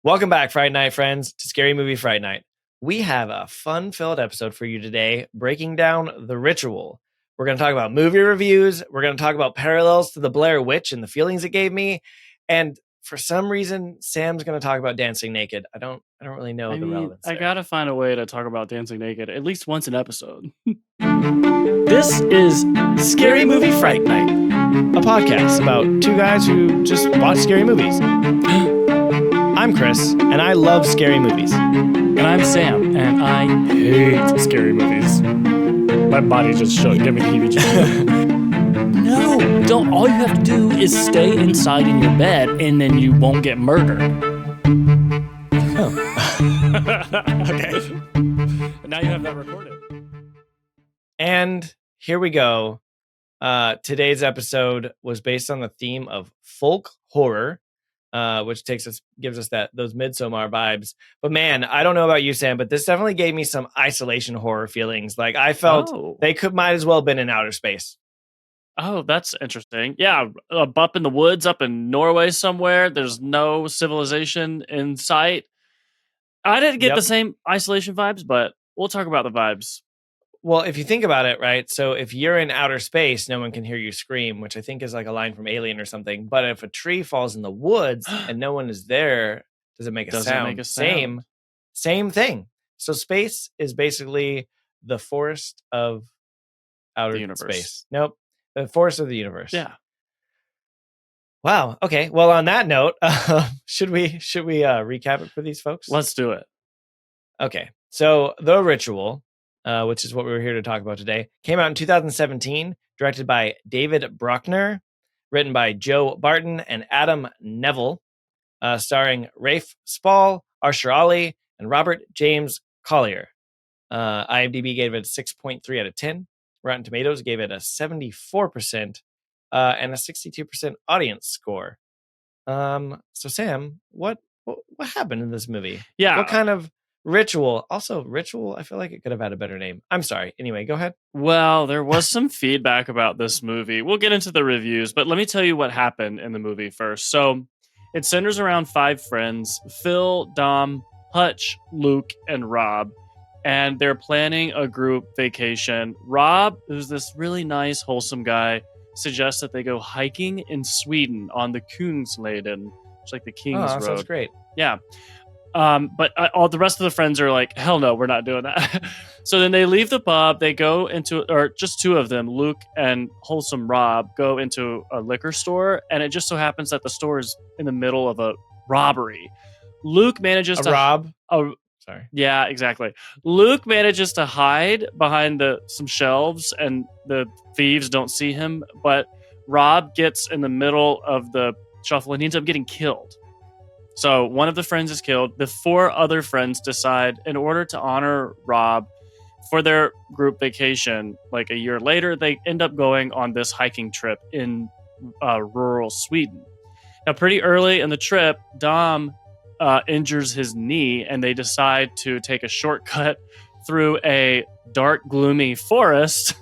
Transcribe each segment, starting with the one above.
Welcome back, Fright Night friends, to Scary Movie Fright Night. We have a fun-filled episode for you today, breaking down The Ritual. We're going to talk about movie reviews. We're going to talk about parallels to the Blair Witch and the feelings it gave me. And for some reason, Sam's going to talk about dancing naked. I don't really know the relevance. I gotta find a way to talk about dancing naked at least once an episode. This is Scary Movie Fright Night, a podcast about two guys who just watch scary movies. I'm Chris, and I love scary movies. And I'm Sam, and I hate scary movies. My body just shook, give me the heebie-jeebies. No, don't. All you have to do is stay inside in your bed, and then you won't get murdered. Okay. Now you have that recorded. And here we go. Today's episode was based on the theme of folk horror, which gives us those Midsommar vibes. But man, I don't know about you, Sam, but this definitely gave me some isolation horror feelings. Like I felt they might as well have been in outer space. Oh, that's interesting. Yeah, up in the woods, up in Norway somewhere. There's no civilization in sight. I didn't get the same isolation vibes, but we'll talk about the vibes. Well, if you think about it, right? So if you're in outer space, no one can hear you scream, which I think is like a line from Alien or something. But if a tree falls in the woods and no one is there, does it make a sound? Same thing. So space is basically the forest of outer space. Nope. The forest of the universe. Yeah. Wow. Okay. Well, on that note, should we recap it for these folks? Let's do it. Okay. So The Ritual, which is what we were here to talk about today, came out in 2017, directed by David Bruckner, written by Joe Barton and Adam Neville, starring Rafe Spall, Arshur Ali, and Robert James Collier. IMDb gave it a 6.3 out of 10. Rotten Tomatoes gave it a 74% and a 62% audience score. So Sam, what happened in this movie? Yeah. What kind of ritual? Also, Ritual, I feel like it could have had a better name. I'm sorry. Anyway, go ahead. Well, there was some feedback about this movie. We'll get into the reviews, but let me tell you what happened in the movie first. So it centers around 5 friends: Phil, Dom, Hutch, Luke, and Rob. And they're planning a group vacation. Rob, who's this really nice, wholesome guy, suggests that they go hiking in Sweden on the Kungsleden, which is like the King's Road. Oh, sounds great. Yeah. But all the rest of the friends are like, hell no, we're not doing that. So then they leave the pub. They go into, or just 2 of them, Luke and wholesome Rob, go into a liquor store. And it just so happens that the store is in the middle of a robbery. Luke manages Sorry. Yeah, exactly. Luke manages to hide behind some shelves, and the thieves don't see him. But Rob gets in the middle of the shuffle, and he ends up getting killed. So one of the friends is killed. The 4 other friends decide, in order to honor Rob for their group vacation, like a year later, they end up going on this hiking trip in rural Sweden. Now, pretty early in the trip, Dom injures his knee, and they decide to take a shortcut through a dark, gloomy forest.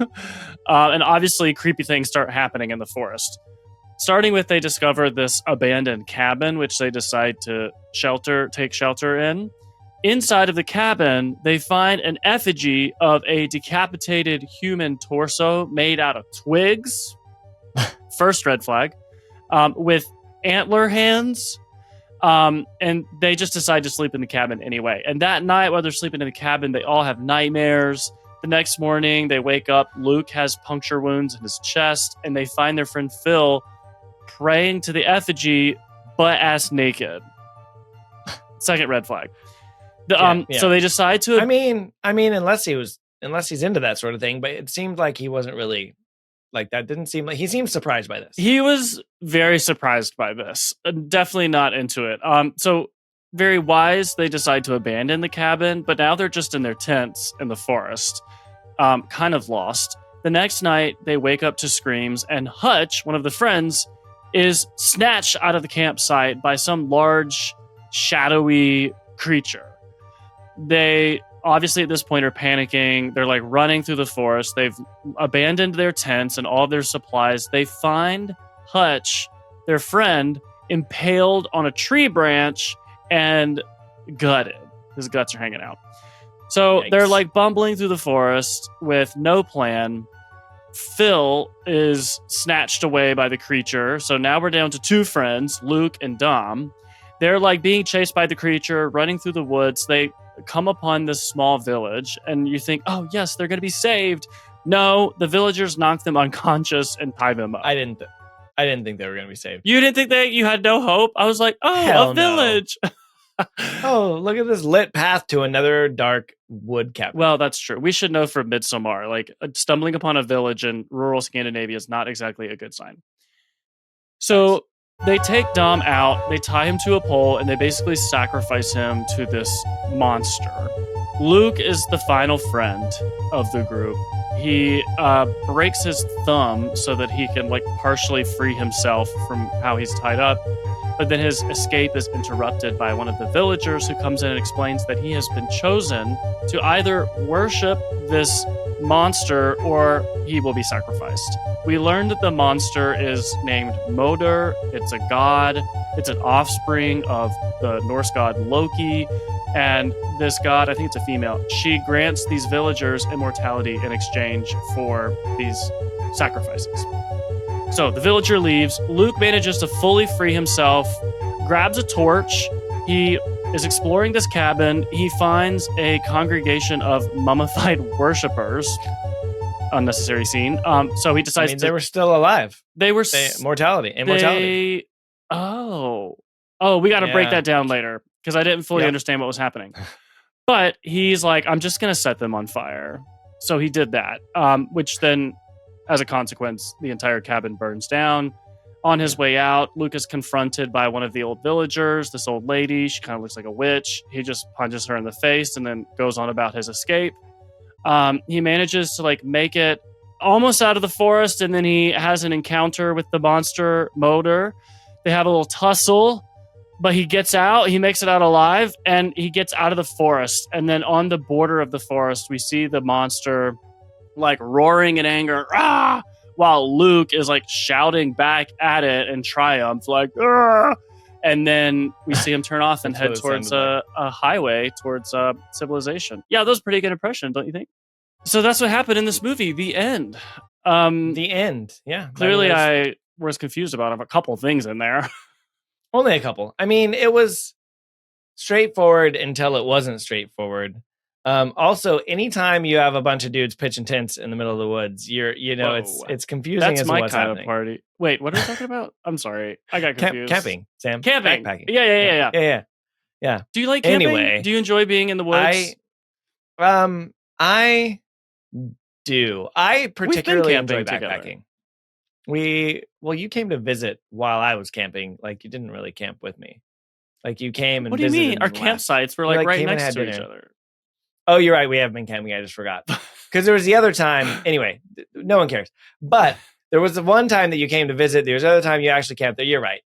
And obviously, creepy things start happening in the forest. Starting with, they discover this abandoned cabin, which they decide to take shelter in. Inside of the cabin, they find an effigy of a decapitated human torso made out of twigs. First red flag. With antler hands. And they just decide to sleep in the cabin anyway. And that night, while they're sleeping in the cabin, they all have nightmares. The next morning, they wake up. Luke has puncture wounds in his chest, and they find their friend Phil praying to the effigy, butt-ass naked. Second red flag. So they decide to. I mean, unless he's into that sort of thing, but it seemed like he wasn't really. Like, that didn't seem like he seemed surprised by this. He was very surprised by this. Definitely not into it. So very wise, they decide to abandon the cabin, but now they're just in their tents in the forest, kind of lost. The next night, they wake up to screams, and Hutch, one of the friends, is snatched out of the campsite by some large, shadowy creature. They obviously at this point are panicking. They're like running through the forest. They've abandoned their tents and all of their supplies. They find Hutch, their friend, impaled on a tree branch and gutted. His guts are hanging out. So Yikes. they're like bumbling through the forest with no plan. Phil is snatched away by the creature. So now we're down to two friends, Luke and Dom. They're like being chased by the creature, running through the woods. They come upon this small village, and you think, oh, yes, they're going to be saved. No, the villagers knock them unconscious and tie them up. I didn't think they were going to be saved. You didn't think you had no hope? I was like, oh, Hell a village. No. Oh, look at this lit path to another dark wood cabin. Well, that's true. We should know from Midsommar, like stumbling upon a village in rural Scandinavia is not exactly a good sign. So they take Dom out, they tie him to a pole, and they basically sacrifice him to this monster. Luke is the final friend of the group. He breaks his thumb so that he can like partially free himself from how he's tied up. But then his escape is interrupted by one of the villagers who comes in and explains that he has been chosen to either worship this monster or he will be sacrificed. We learned that the monster is named Moder. It's a god. It's an offspring of the Norse god Loki. And this god, I think it's a female, she grants these villagers immortality in exchange for these sacrifices. So the villager leaves. Luke manages to fully free himself, grabs a torch. He is exploring this cabin. He finds a congregation of mummified worshippers. Unnecessary scene. So he decides they were still alive. They were immortality. Oh, we got to break that down later because I didn't fully understand what was happening. But he's like, I'm just going to set them on fire. So he did that, which then, as a consequence, the entire cabin burns down. On his way out, Luke is confronted by one of the old villagers, this old lady. She kind of looks like a witch. He just punches her in the face and then goes on about his escape. He manages to like make it almost out of the forest, and then he has an encounter with the monster Moder. They have a little tussle, but he gets out. He makes it out alive, and he gets out of the forest. And then on the border of the forest, we see the monster like roaring in anger, ah! While Luke is like shouting back at it in triumph, like, ah! And then we see him turn off and head towards a highway towards civilization. Yeah, that was a pretty good impression, don't you think? So that's what happened in this movie. The end. The end. Yeah. Clearly, I was confused about a couple things in there. Only a couple. I mean, it was straightforward until it wasn't straightforward. Also, anytime you have a bunch of dudes pitching tents in the middle of the woods, it's confusing. That's as my what's kind happening. of party. Wait, what are we talking about? I'm sorry, I got confused. Camping, Sam. Camping. Backpacking. Yeah. Do you like camping? Anyway, do you enjoy being in the woods? I do. I particularly enjoy backpacking. You came to visit while I was camping. Like you didn't really camp with me. Like you came and what do you visited mean? Our campsites were like right next to each other. Oh, you're right. We have been camping. I just forgot. Because there was the other time. Anyway, no one cares. But there was the one time that you came to visit. There was the other time you actually camped there. You're right.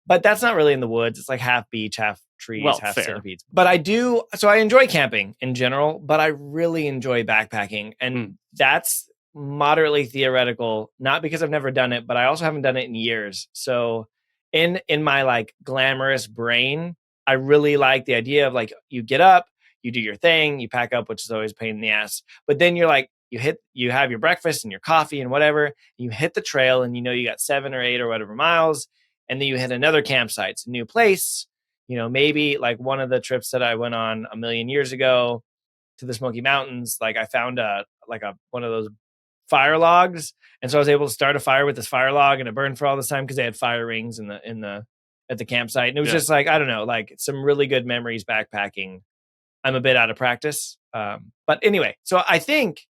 But that's not really in the woods. It's like half beach, half trees, half centipedes. But I do. So I enjoy camping in general, but I really enjoy backpacking. And that's moderately theoretical, not because I've never done it, but I also haven't done it in years. So in my like glamorous brain, I really like the idea of like you get up, you do your thing, you pack up, which is always a pain in the ass. But then you're like, you have your breakfast and your coffee and whatever. And you hit the trail and you got 7 or 8 or whatever miles. And then you hit another campsite. It's a new place. Maybe like one of the trips that I went on a million years ago to the Smoky Mountains, like I found one of those fire logs. And so I was able to start a fire with this fire log, and it burned for all this time because they had fire rings at the campsite. And it was just like, I don't know, like some really good memories backpacking. I'm a bit out of practice. But anyway, so I think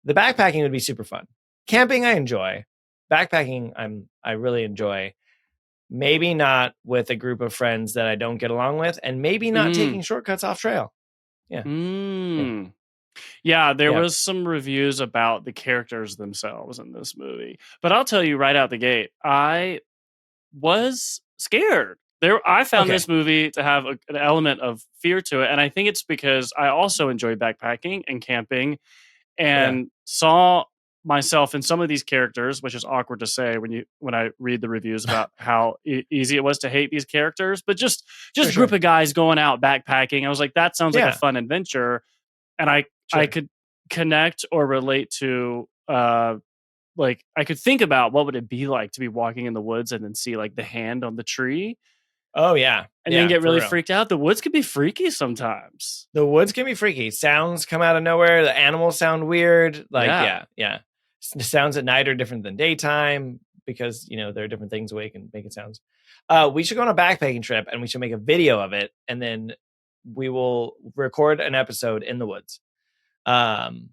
the backpacking would be super fun. Camping, I enjoy. Backpacking, I really enjoy. Maybe not with a group of friends that I don't get along with, and maybe not taking shortcuts off trail. Yeah. Yeah, there was some reviews about the characters themselves in this movie. But I'll tell you right out the gate, I was scared. I found this movie to have an element of fear to it, and I think it's because I also enjoy backpacking and camping, and saw myself in some of these characters, which is awkward to say when I read the reviews about how easy it was to hate these characters, but For just group sure. of guys going out backpacking. I was like, that sounds like a Yeah, fun adventure, and I sure. could connect or relate to like I could think about what would it be like to be walking in the woods and then see like the hand on the tree Oh yeah, and then yeah, get for really real. freaked out. The woods could be freaky sometimes. The woods can be freaky. Sounds come out of nowhere. The animals sound weird. Like, Yeah. yeah, yeah. Sounds at night are different than daytime because there are different things awake and making sounds. We should go on a backpacking trip and we should make a video of it, and then we will record an episode in the woods. Um,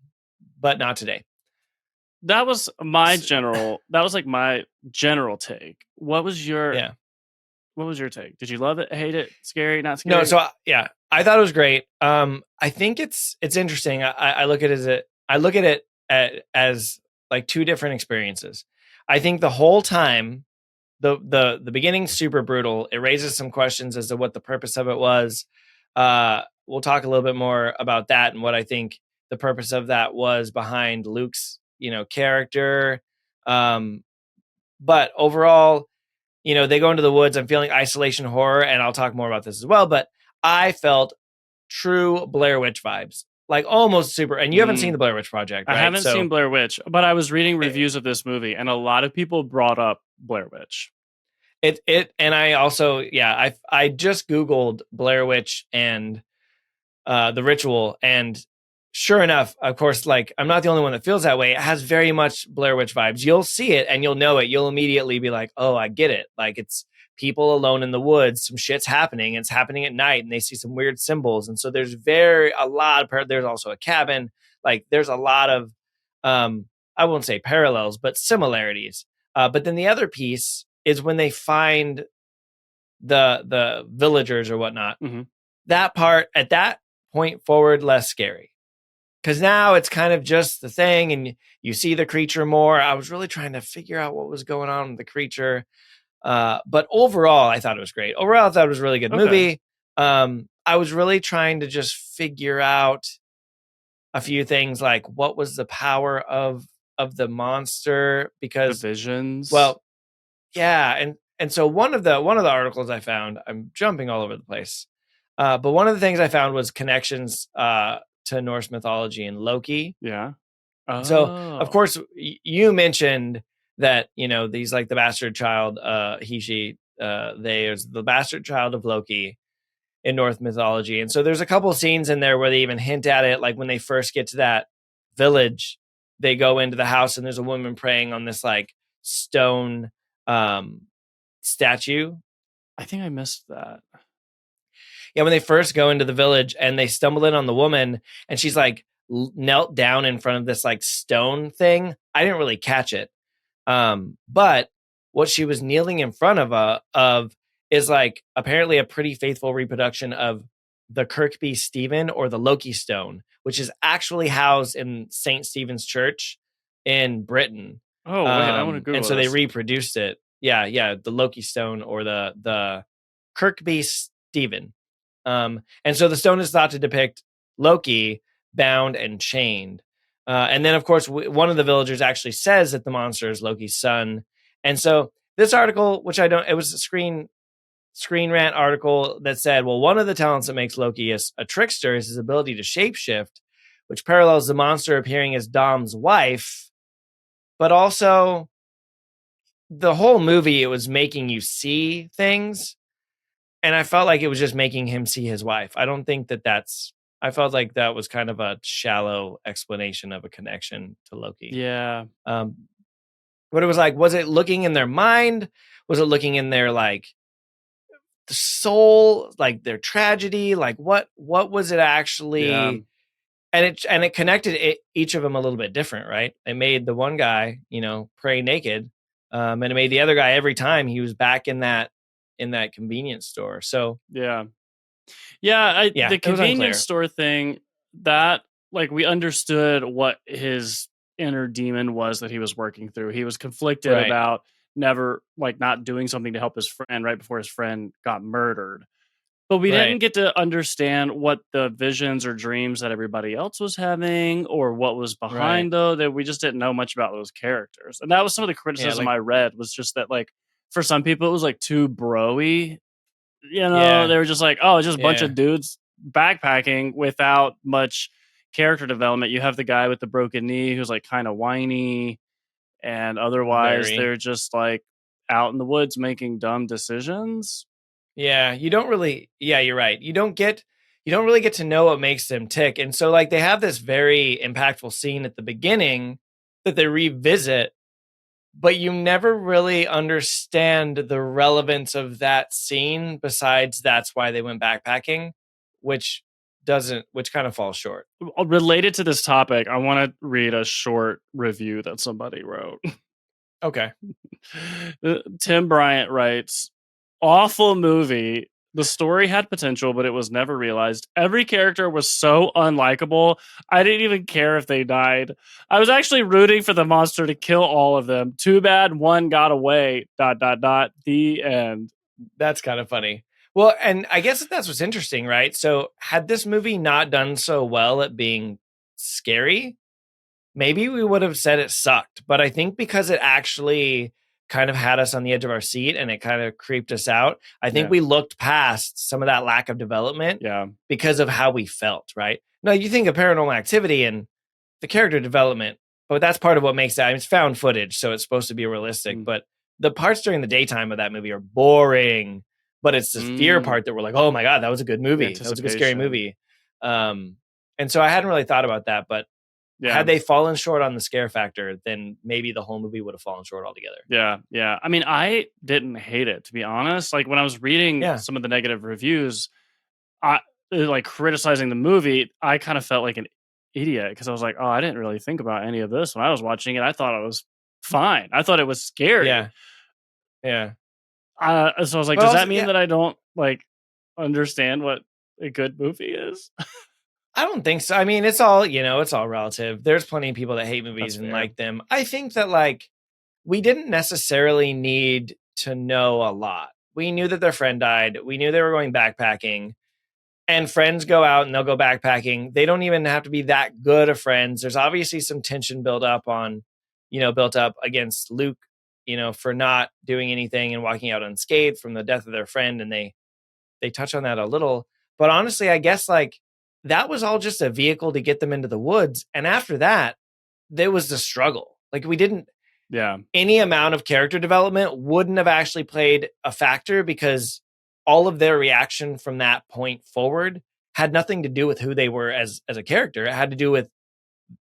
but not today. That was like my general take. Yeah. What was your take? Did you love it? Hate it? Scary? Not No, scary? so yeah, I thought it was great. I think it's interesting. I look at it as like two different experiences. I think the whole time, the beginning's super brutal. It raises some questions as to what the purpose of it was. We'll talk a little bit more about that and what I think the purpose of that was behind Luke's character. But overall, they go into the woods. I'm feeling isolation horror, and I'll talk more about this as well. But I felt true Blair Witch vibes, like almost super. And you haven't seen Mm. the Blair Witch Project, I right? haven't seen So Blair Witch, but I was reading it, reviews of this movie, and a lot of people brought up Blair Witch. and I also, yeah, I just Googled Blair Witch and the Ritual, and sure enough, of course, like I'm not the only one that feels that way. It has very much Blair Witch vibes. You'll see it and you'll know it. You'll immediately be like, oh, I get it. Like it's people alone in the woods. Some shit's happening. It's happening at night, and they see some weird symbols. And so there's there's also a cabin. Like there's a lot of, I won't say parallels, but similarities. But then the other piece is when they find the villagers or whatnot. Mm-hmm. That part at that point forward, less scary because now it's kind of just the thing, and you see the creature more. I was really trying to figure out what was going on with the creature, but overall, I thought it was great. Overall, I thought it was a really good Okay. movie. I was really trying to just figure out a few things, like what was the power of the monster, The because, visions. well, yeah, and so one of the articles I found, I'm jumping all over the place, but one of the things I found was connections to Norse mythology and Loki. Yeah. So, of Oh. course, you mentioned that these, like, the bastard child, he, she, they is the bastard child of Loki in Norse mythology, and so there's a couple scenes in there where they even hint at it, like when they first get to that village, they go into the house and there's a woman praying on this like stone um, statue. I think I missed that. Yeah, when they first go into the village and they stumble in on the woman and she's like knelt down in front of this like stone thing. I didn't really catch it. But what she was kneeling in front of is like apparently a pretty faithful reproduction of the Kirkby Stephen, or the Loki stone, which is actually housed in St. Stephen's Church in Britain. Oh wait, I want to And Google so they this. reproduced it. Yeah, yeah, the Loki stone, or the Kirkby Stephen. And so the stone is thought to depict Loki bound and chained. And then, of course, one of the villagers actually says that the monster is Loki's son. And so this article, which I don't, it was a Screen Rant article that said, well, one of the talents that makes Loki a trickster is his ability to shapeshift, which parallels the monster appearing as Dom's wife. But also, the whole movie, it was making you see things, and I felt like it was just making him see his wife. I don't think I felt like that was kind of a shallow explanation of a connection to Loki. Yeah. Um, but it was like, was it looking in their mind? Was it looking in their like the soul, like their tragedy? Like what was it Yeah. actually? And it connected each of them a little bit different, right? It made the one guy, pray naked, and it made the other guy every time he was back in that convenience store. So Yeah. Yeah, yeah, the it was convenience unclear. store thing, that like we understood what his inner demon was that he was working through. He was conflicted Right. about never like not doing something to help his friend right before his friend got murdered. But we didn't Right. get to understand what the visions or dreams that everybody else was having or what was Right. behind though, that we just didn't know much about those characters. And that was some of the Yeah. criticism Like, I read was just that like for some people it was like too broy. yeah. They were just like, oh, it's just a bunch Yeah. of dudes backpacking without much character development. You have the guy with the broken knee who's like kind of whiny, and otherwise Very. they're just like out in the woods making dumb decisions. Yeah. You don't really, yeah, you're right. You don't really get to know what makes them tick. And so, like, they have this very impactful scene at the beginning that they revisit, but you never really understand the relevance of that scene besides that's why they went backpacking, which which kind of falls short. Related to this topic, I want to read a short review that somebody wrote. Okay. Tim Bryant writes, awful movie. The story had potential, but it was never realized. Every character was so unlikable. I didn't even care if they died. I was actually rooting for the monster to kill all of them. Too bad one got away. ... The end. That's kind of funny. Well, and I guess that's what's interesting, right? So, had this movie not done so well at being scary, maybe we would have said it sucked. But I think because it actually kind of had us on the edge of our seat and it kind of creeped us out, I think Yeah. we looked past some of that lack of development Yeah. because of how we felt, right? Now, you think of Paranormal Activity and the character development, but that's part of what makes that. I mean, it's found footage, so it's supposed to be realistic. But the parts during the daytime of that movie are boring. But it's the fear part that we're like, oh my god, that was a good movie. That was a good scary movie. And so I hadn't really thought about that, but had they fallen short on the scare factor, then maybe the whole movie would have fallen short altogether. Yeah. I mean, I didn't hate it, to be honest. Like when I was reading Yeah. some of the negative reviews, I like criticizing the movie, I kind of felt like an idiot because I was like, oh, I didn't really think about any of this when I was watching it. I thought it was fine. I thought it was scary. Yeah. Yeah. So I was like, But does also, that mean yeah, that I don't like understand what a good movie is? I don't think so. I mean, it's all, it's all relative. There's plenty of people that hate movies That's and fair. like them. I think that like we didn't necessarily need to know a lot. We knew that their friend died. We knew they were going backpacking. And friends go out and they'll go backpacking. They don't even have to be that good of friends. There's obviously some tension built up against Luke, for not doing anything and walking out unscathed from the death of their friend. And they touch on that a little. But honestly, I guess like that was all just a vehicle to get them into the woods. And after that, there was the struggle. Like we didn't, Yeah. any amount of character development wouldn't have actually played a factor because all of their reaction from that point forward had nothing to do with who they were as a character. It had to do with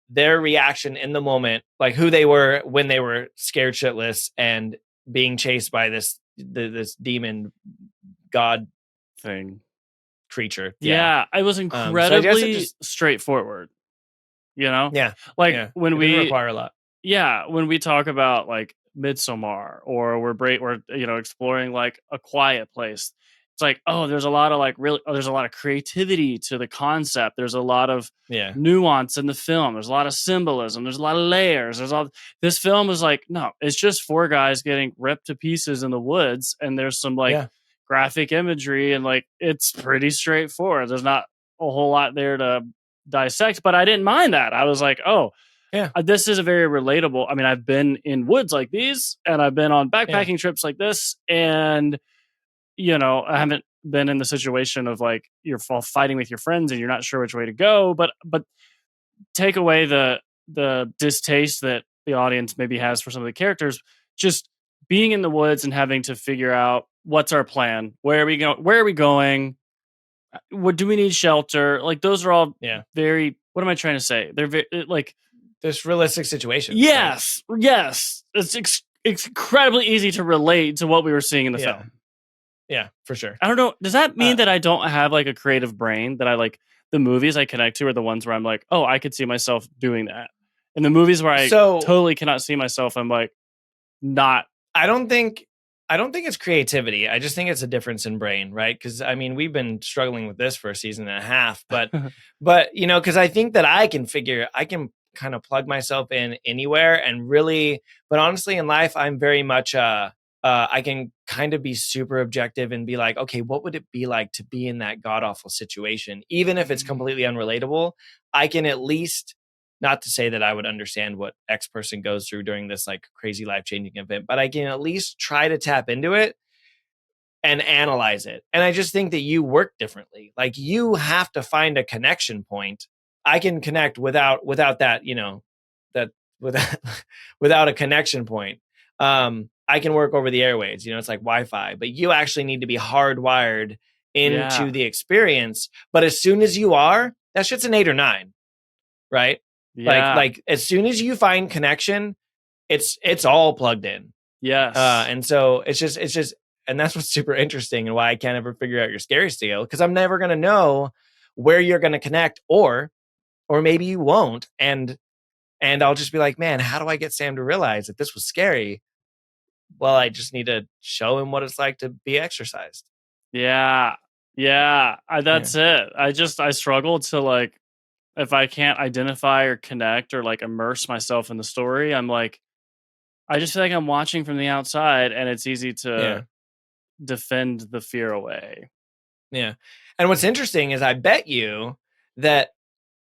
their reaction in the moment, like who they were when they were scared shitless and being chased by this demon god Thing. creature. Yeah, I was So I guess it incredibly just straightforward. yeah, Like yeah. when It didn't we require a lot. when we talk about like Midsommar or we're exploring like A Quiet Place, it's like, oh, there's a lot of like there's a lot of creativity to the concept. There's a lot of Yeah, nuance in the film. There's a lot of symbolism. There's a lot of layers. This film is like, no, it's just four guys getting ripped to pieces in the woods, and there's some like yeah, graphic imagery, and like it's pretty straightforward. There's not a whole lot there to dissect, but I didn't mind that. I was like, oh, yeah, this is a very relatable. I mean, I've been in woods like these, and I've been on yeah, backpacking trips like this, and I haven't been in the situation of like you're fighting with your friends and you're not sure which way to go. But take away the distaste that the audience maybe has for some of the characters. Just being in the woods and having to figure out what's our plan, where are we going, what do we need shelter? Like those are all yeah. very. What am I trying to say? They're very like. There's realistic situations. Yes, right? Yes. It's incredibly easy to relate to what we were seeing in the film. Yeah, for sure. I don't know. Does that mean that I don't have like a creative brain, that I like the movies I connect to are the ones where I'm like, oh, I could see myself doing that. And the movies where I totally cannot see myself, I'm like, not. I don't think it's creativity. I just think it's a difference in brain, right? Because I mean, we've been struggling with this for a season and a half, but because I think that I can kind of plug myself in anywhere and really, but honestly, in life, I'm very much I can kind of be super objective and be like, okay, what would it be like to be in that god awful situation? Even if it's completely unrelatable, I can at least, not to say that I would understand what X person goes through during this like crazy life changing event, but I can at least try to tap into it and analyze it. And I just think that you work differently. Like you have to find a connection point. I can connect without that, that without without a connection point. I can work over the airwaves, it's like Wi-Fi, but you actually need to be hardwired into Yeah. the experience. But as soon as you are, that shit's an 8 or 9, right? Yeah. Like as soon as you find connection, it's all plugged in. Yes. And so it's just, and that's what's super interesting and why I can't ever figure out your scary scale, because I'm never going to know where you're going to connect, or maybe you won't. And I'll just be like, man, how do I get Sam to realize that this was scary? Well, I just need to show him what it's like to be exercised. Yeah. Yeah. That's it. I struggle to like, if I can't identify or connect or like immerse myself in the story, I'm like, I just feel like I'm watching from the outside and it's easy Yeah. to defend the fear away. Yeah. And what's interesting is I bet you that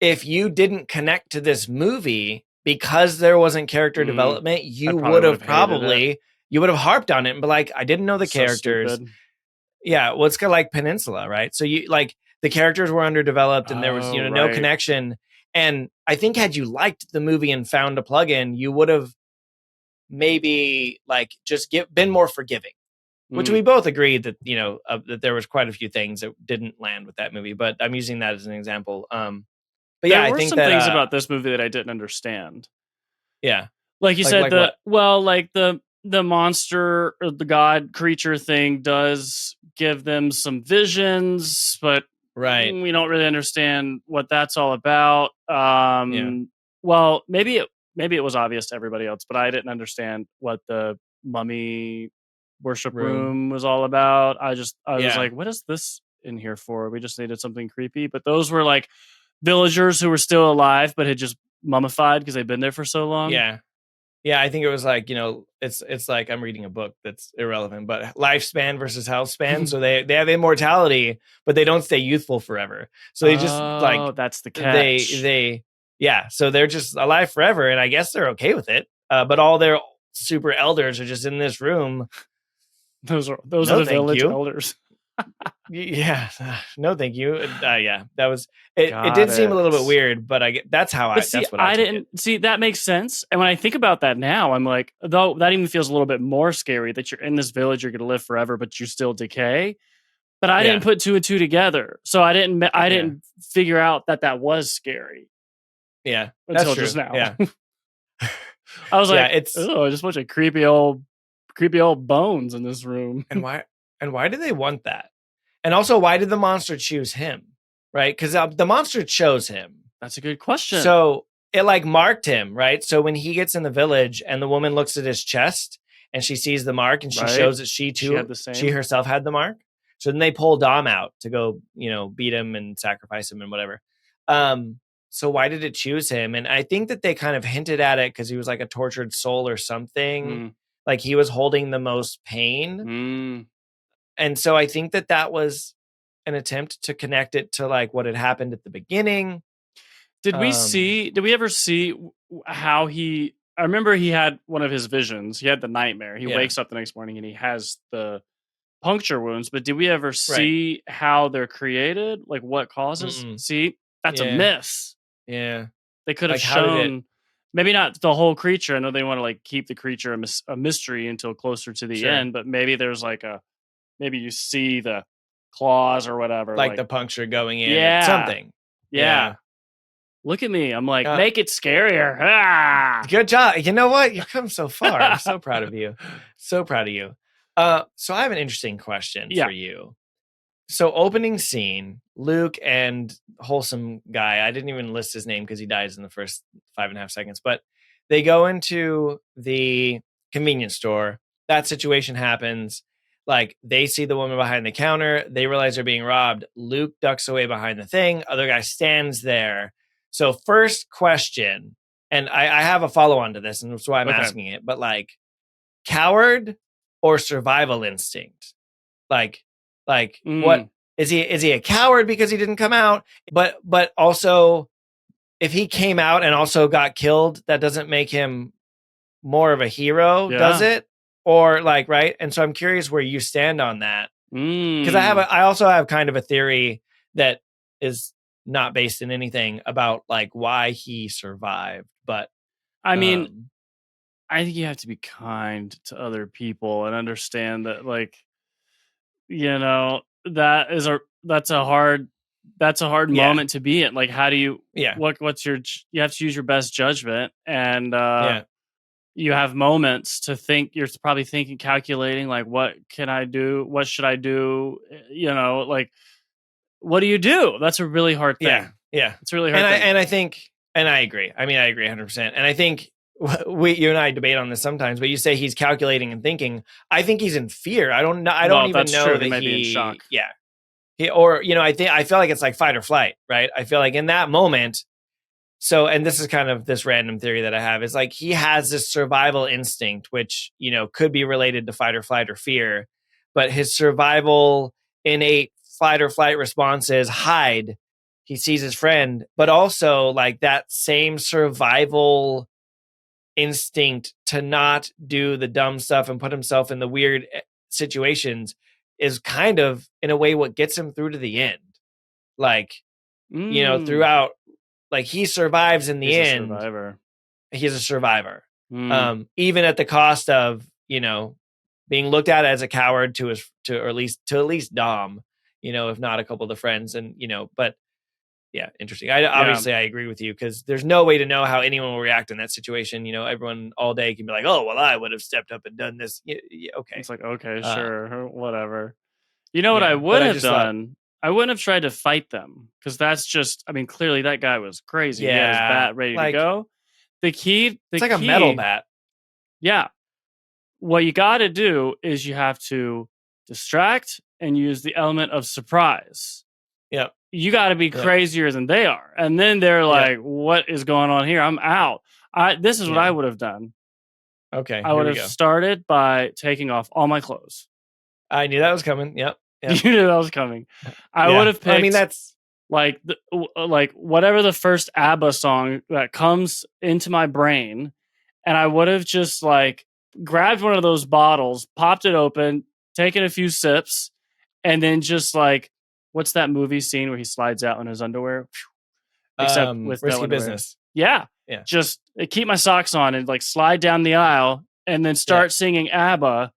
if you didn't connect to this movie because there wasn't character development, I you probably would would have have hated it. harped on it and be like, I didn't know the So characters. stupid. Yeah, well, it's kind of like Peninsula, right? So you like the characters were underdeveloped and there was, Oh, no right. connection. And I think had you liked the movie and found a plug-in, you would have maybe like just been more forgiving. Which we both agreed that that there was quite a few things that didn't land with that movie, but I'm using that as an example. But yeah, There I were think some that things about this movie that I didn't understand. yeah, Like you said, like what? the monster or the god creature thing does give them some visions, but Right. we don't really understand what that's all about. Yeah. Well, maybe it was obvious to everybody else, but I didn't understand what the mummy worship Room. room was all about. I was Yeah. like, what is this in here for? We just needed something creepy. But those were like villagers who were still alive but had just mummified because they'd been there for so long. Yeah. Yeah, I think it was like, it's like I'm reading a book that's irrelevant, but lifespan versus health span. So they have immortality, but they don't stay youthful forever. So they just like Oh, that's the they catch. they yeah, so they're just alive forever, and I guess they're okay with it. But all their super elders are just in this room. Those are No, the thank village you. elders. Yeah, no, thank you. Yeah, that was it. It Got did seem a little bit it. weird, but But see, that's what I I took it. didn't see that makes sense. And when I think about that now, I'm like, though that even feels a little bit more scary that you're in this village, you're going to live forever, but you still decay. But I didn't Yeah, put two and two together, so I yeah, didn't figure out that was scary yeah. That's until just true. now. Yeah, I was yeah. like, It's oh, just a bunch of creepy old bones in this room. and why do they want that? And also, why did the monster choose him? Right? Because the monster chose him. That's a good question. So it like marked him, right? So when he gets in the village and the woman looks at his chest and she sees the mark and she Right? shows that she Had too, the she same. herself had the mark. So then they pull Dom out to go, beat him and sacrifice him and whatever. So why did it choose him? And I think that they kind of hinted at it because he was like a tortured soul or something. Mm. Like he was holding the most pain. Mm. And so I think that was an attempt to connect it to like what had happened at the beginning. Did we ever see how he? I remember he had one of his visions. He had the nightmare. He Yeah. wakes up the next morning and he has the puncture wounds. But did we ever Right. see how they're created? Like what causes? Mm-mm. See, that's a Yeah. miss. Yeah. They could have Like, how did it? shown. Maybe not the whole creature. I know they want to like keep the creature a mystery until closer to the Sure. end. But maybe there's like maybe you see the claws or whatever. Like Like the puncture going in or yeah, something. yeah. Yeah. Look at me. I'm like, Uh, make it scarier. Ah! Good job. You know what? You've come so far. I'm so proud of you. So proud of you. So I have an interesting question Yeah. for you. So opening scene, Luke and wholesome guy. I didn't even list his name because he dies in the first 5.5 seconds. But they go into the convenience store. That situation happens. Like they see the woman behind the counter. They realize they're being robbed. Luke ducks away behind the thing. Other guy stands there. So first question, and I have a follow on to this, and that's why I'm Okay. asking it. But like, coward or survival instinct? Like what Mm, is he a coward because he didn't come out? But also, if he came out and also got killed, that doesn't make him more of a hero, does yeah. it? Or like, right? And so I'm curious where you stand on that, because Mm. I also have kind of a theory that is not based in anything about like why he survived, but I mean, um I think you have to be kind to other people and understand that, like, that's a hard yeah, moment to be in. Like, how do you yeah, what's your you have to use your best judgment, and yeah, you have moments to think. You're probably thinking, calculating, like, what can I do? What should I do? Like, what do you do? That's a really hard yeah, thing. yeah. It's a really hard thing. And I think, and I agree. I mean, I agree 100%. And I think you and I debate on this sometimes, but you say he's calculating and thinking. I think he's in fear. I don't know. I don't Well, even that's true. know He that might be in shock. yeah. Or I feel like it's like fight or flight, right? I feel like in that moment. So, and this is kind of this random theory that I have, is like he has this survival instinct, which, could be related to fight or flight or fear, but his survival innate fight or flight response is hide. He sees his friend, but also like that same survival instinct to not do the dumb stuff and put himself in the weird situations is kind of in a way what gets him through to the end. Like, Mm, throughout, like he survives in the he's a end. survivor. He's a survivor, Mm, even at the cost of being looked at as a coward or at least Dom, if not a couple of the friends, and but yeah, interesting. I yeah. obviously I agree with you, because there's no way to know how anyone will react in that situation. Everyone all day can be like, oh well, I would have stepped up and done this. Okay, It's like, okay, uh, sure, whatever. You know what I yeah, but would I have just thought, done? I wouldn't have tried to fight them, because that's just. I mean, clearly that guy was crazy. He had his yeah, bat ready to like go. The it's like a metal key. bat. Yeah. What you got to do is you have to distract and use the element of surprise. Yep, You got to be yep, crazier than they are, and then they're yep, like, "What is going on here? I'm out." This is what I yeah. would have done. Okay, I here would we have go. started by taking off all my clothes. I knew that was coming. Yep, You yep, knew that was coming. I would yeah. have I mean, picked that's like whatever the first ABBA song that comes into my brain, and I would have just like grabbed one of those bottles, popped it open, taken a few sips, and then just like, what's that movie scene where he slides out in his underwear? Except with no risky underwear. business. Yeah, Yeah, just keep my socks on and like slide down the aisle, and then yeah. start singing ABBA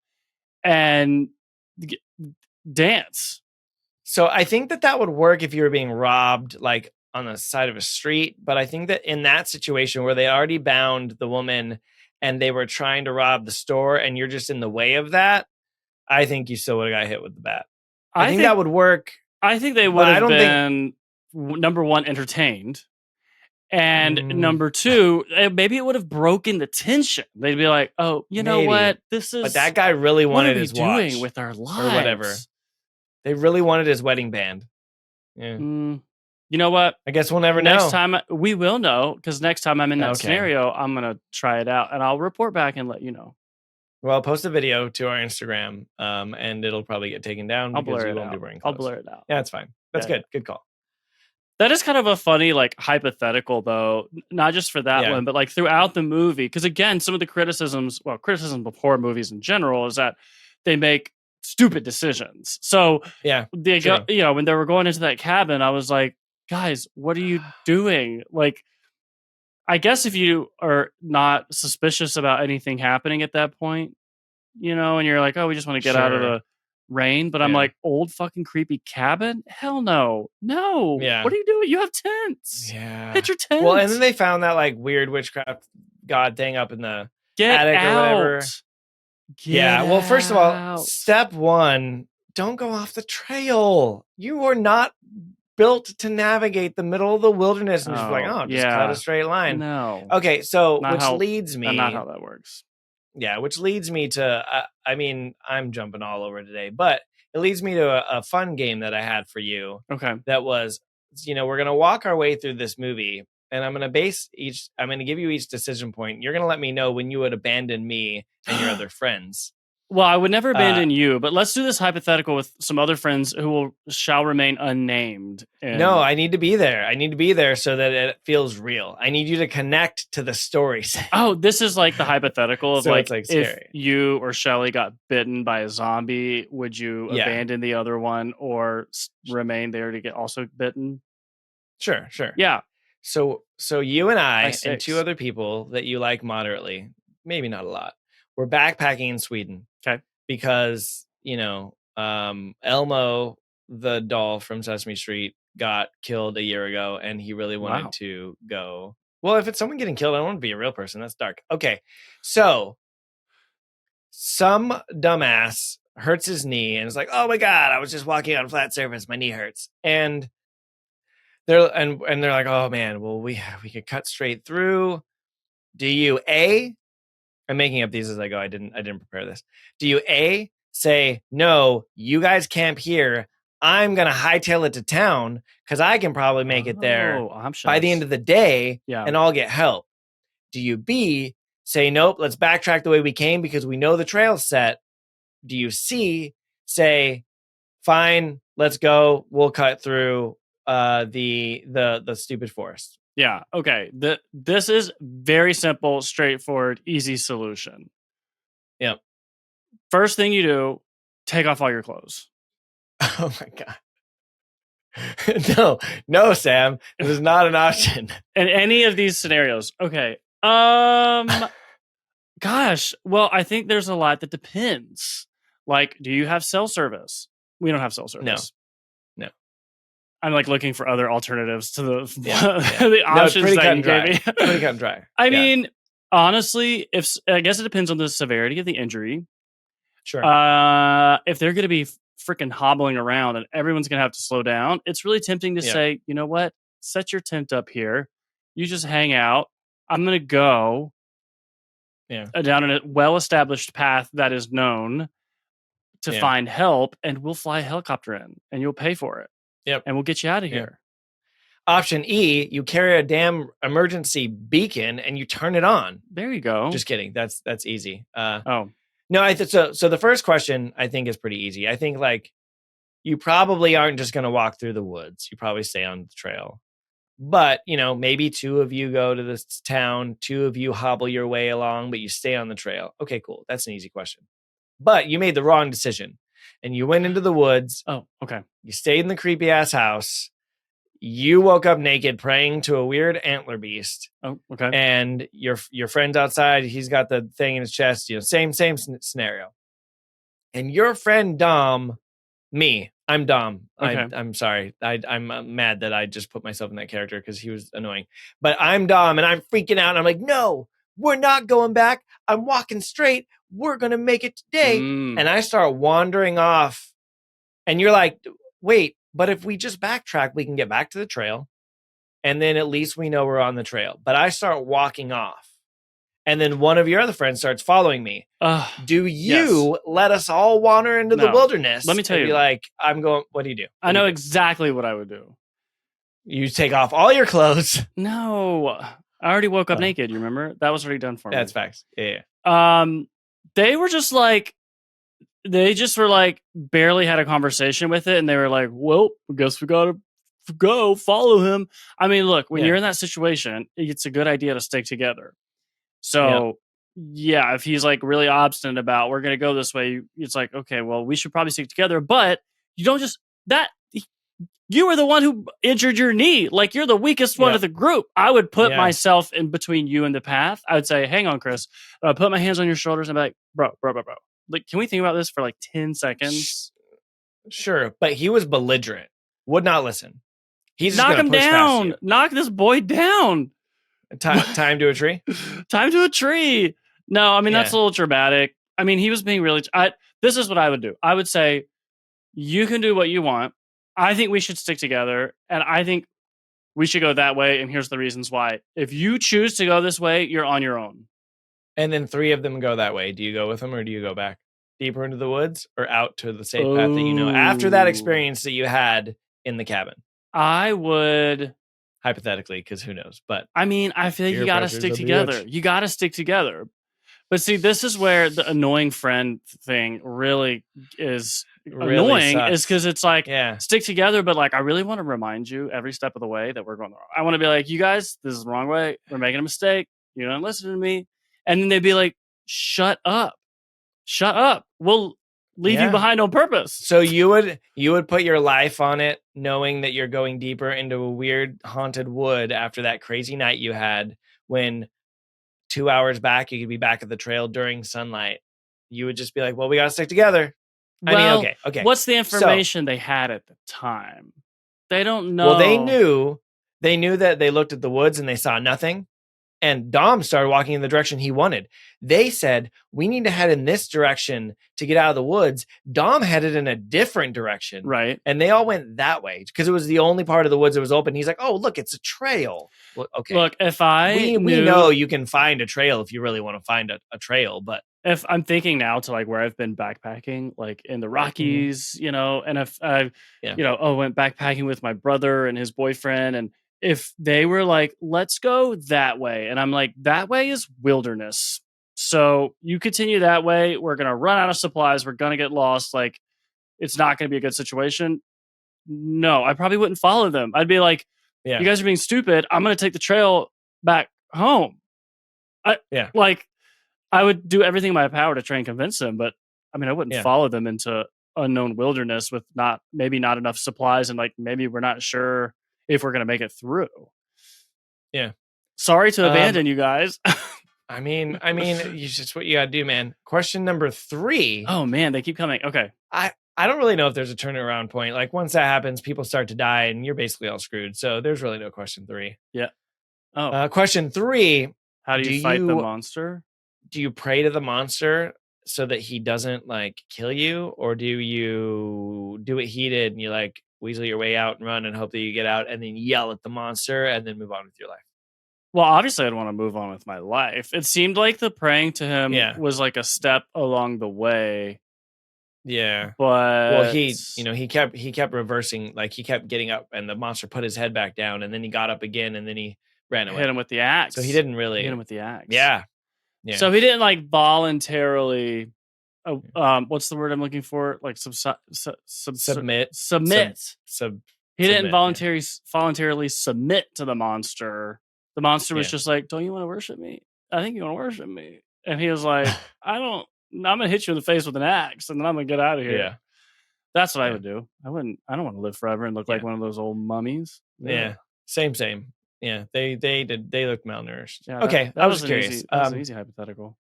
and g- dance. So I think that would work if you were being robbed, like on the side of a street. But I think that in that situation where they already bound the woman and they were trying to rob the store, and you're just in the way of that, I think you still would have got hit with the bat. I I think that think would work, I think they but would I have don't think. been number one, entertained, and Mm, number two, maybe it would have broken the tension. They'd be like, "Oh, you know maybe, what? This but is that guy really what are wanted we his doing watch with our or whatever. lives?" They really wanted his wedding band. Yeah, Mm, you know what? I guess we'll never Next know. time we will know, because next time I'm in that Okay. scenario, I'm gonna try it out and I'll report back and let you know. Well, post a video to our Instagram, and it'll probably get taken down I'll because blur we it won't be out. wearing I'll clothes. blur it out. Yeah, that's fine. That's Yeah, yeah. good. Good call. That is kind of a funny, like, hypothetical, though, not just for that Yeah, one, but like throughout the movie. Because again, some of the criticism of horror movies in general is that they make stupid decisions. So yeah, they go, true. when they were going into that cabin, I was like, guys, what are you doing? Like, I guess if you are not suspicious about anything happening at that point, and you're like, oh, we just want to get out of Sure. the rain. But I'm Yeah, like, old fucking creepy cabin? Hell no. No. yeah, What are you doing? You have tents. yeah. Hit your Well, and then tent. they found that like weird witchcraft god thing up in the Get attic or whatever. out. Get Yeah. Well, first of all, out. step one: don't go off the trail. You were not built to navigate the middle of the wilderness and just be like, Oh, oh, just cut a yeah. straight line. No. Okay, so Not how not me how that works. which leads me to I mean, I'm jumping all over today, but it leads me to a fun game that I had for you. Okay. That was, we're gonna walk our way through this movie, and I'm gonna give you each decision point. You're gonna let me know when you would abandon me and your other friends. Well, I would never Uh, abandon you, but let's do this hypothetical with some other friends who shall remain unnamed. No, I need to be there. I need to be there so that it feels real. I need you to connect to the story. Oh, this is like the hypothetical of So it's like, like if scary. you or Shelly got bitten by a zombie, would you Yeah. abandon the other one or remain there to get also bitten? Sure. Yeah. So you and I By and two 6. other people that you like moderately, maybe not a lot, we're backpacking in Sweden. Okay. Because, Elmo, the doll from Sesame Street, got killed a year ago and he really wanted Wow. to go. Well, if it's someone getting killed, I don't want to be a real person. That's dark. Okay. So some dumbass hurts his knee and is like, oh my God, I was just walking on a flat surface. My knee hurts. And they're like, oh man, well, we could cut straight through. Do you I'm making up these as I go. I didn't prepare this. Do you say, no, you guys camp here. I'm going to hightail it to town because I can probably make it there by the end of the day and I'll get help? Do you B, say, nope, let's backtrack the way we came because we know the trail's set? Do you C, say, fine, let's go. We'll cut through the stupid forest? Yeah. Okay. This is very simple, straightforward, easy solution. Yep. First thing you do, take off all your clothes. Oh my God. No, Sam. This is not an option. In any of these scenarios. Okay. Gosh. Well, I think there's a lot that depends. Like, do you have cell service? We don't have cell service. No. I'm like looking for other alternatives to the Yeah. the options that you gave me. Pretty cut and dry. I mean, honestly, I guess it depends on the severity of the injury. Sure. If they're going to be freaking hobbling around and everyone's going to have to slow down, it's really tempting to say, you know what? Set your tent up here. You just hang out. I'm going to go down a well-established path that is known to find help, and we'll fly a helicopter in, and you'll pay for it. Yep. And we'll get you out of here. Option E, you carry a damn emergency beacon and you turn it on. There you go. Just kidding. That's easy. No, so the first question I think is pretty easy. I think like you probably aren't just going to walk through the woods. You probably stay on the trail. But, maybe 2 of you go to this town, 2 of you hobble your way along, but you stay on the trail. Okay, cool. That's an easy question. But you made the wrong decision and you went into the woods. Oh, okay. You stayed in the creepy ass house. You woke up naked praying to a weird antler beast. Oh, okay. And your friend's outside. He's got the thing in his chest. Same scenario. And your friend Dom, I'm Dom. Okay. I'm sorry. I'm mad that I just put myself in that character because he was annoying. But I'm Dom and I'm freaking out. And I'm like, no, we're not going back. I'm walking straight. We're going to make it today. And I start wandering off. And you're like, wait, but if we just backtrack, we can get back to the trail. And then at least we know we're on the trail. But I start walking off. And then one of your other friends starts following me. Do you let us all wander into the wilderness? Let me tell you. Be like, I'm going, what do you do? I know exactly what I would do. You take off all your clothes. No. I already woke up naked, you remember? That was already done for me. That's facts. Yeah. They were just like, barely had a conversation with it. And they were like, well, I guess we got to go follow him. I mean, look, when you're in that situation, it's a good idea to stick together. So, if he's like really obstinate about we're going to go this way, it's like, okay, well, we should probably stick together. But you don't just you were the one who injured your knee. Like you're the weakest one of the group. I would put myself in between you and the path. I would say, hang on, Chris. Put my hands on your shoulders and be like, bro. Like, can we think about this for like 10 seconds? Sure. But he was belligerent. Would not listen. He's knock him down. Knock this boy down. Time to a tree. Time to a tree. No, I mean, that's a little dramatic. I mean, he was being really... this is what I would do. I would say, you can do what you want. I think we should stick together. And I think we should go that way. And here's the reasons why. If you choose to go this way, you're on your own. And then 3 of them go that way. Do you go with them or do you go back deeper into the woods or out to the safe path that you know after that experience that you had in the cabin? I would... Hypothetically, because who knows? But I mean, I feel like you got to stick together. You got to stick together. But see, this is where the annoying friend thing really is Really annoying, is sucks. because it's like, Yeah. stick together, but like, I really want to remind you every step of the way that we're going the wrong. I want to be like, you guys, this is the wrong way. We're making a mistake. You don't listen to me. And then they'd be like, shut up. Shut up. We'll leave you Yeah. behind on purpose. So you would put your life on it, knowing that you're going deeper into a weird haunted wood after that crazy night you had when 2 hours back you could be back at the trail during sunlight. You would just be like, well, we got to stick together. I mean, Well, okay. what's the So, information they had at the time? They don't know. well, they knew that they looked at the woods and they saw nothing. And Dom started walking in the direction he wanted. They said, we need to head in this direction to get out of the woods. Dom headed in a different direction. Right. And they all went that way because it was the only part of the woods that was open. He's like, oh, look, it's a trail. Well, okay. Look, if we know you can find a trail if you really want to find a trail, but if I'm thinking now to like where I've been backpacking, like in the Rockies, and if I, went backpacking with my brother and his boyfriend, and if they were like, let's go that way, and I'm like, that way is wilderness. So you continue that way. We're going to run out of supplies. We're going to get lost. Like, it's not going to be a good situation. No, I probably wouldn't follow them. I'd be like, you guys are being stupid. I'm going to take the trail back home. I would do everything in my power to try and convince them, but I mean, I wouldn't follow them into unknown wilderness with maybe not enough supplies, and like maybe we're not sure if we're going to make it through. Yeah. Sorry to abandon you guys. I mean, it's just what you got to do, man. Question number 3. Oh man, they keep coming. Okay. I don't really know if there's a turnaround point. Like once that happens, people start to die and you're basically all screwed. So there's really no question 3. Yeah. Oh. Question 3. How do you fight the monster? Do you pray to the monster so that he doesn't like kill you, or do you do what he did and you like weasel your way out and run and hope that you get out and then yell at the monster and then move on with your life? Well, obviously I'd want to move on with my life. It seemed like the praying to him was like a step along the way. Yeah. But well, he kept reversing, like he kept getting up and the monster put his head back down and then he got up again and then he ran away. Hit him with the axe. So he didn't really hit him with the axe. Yeah. So he didn't like voluntarily. What's the word I'm looking for? Like submit. He didn't voluntarily submit to the monster. The monster was just like, "Don't you want to worship me? I think you want to worship me." And he was like, "I don't. I'm gonna hit you in the face with an axe, and then I'm gonna get out of here." Yeah. That's what I would do. I don't want to live forever and look like one of those old mummies. Yeah. Same. Yeah, they looked malnourished. Yeah, okay, I was curious. That was an easy hypothetical.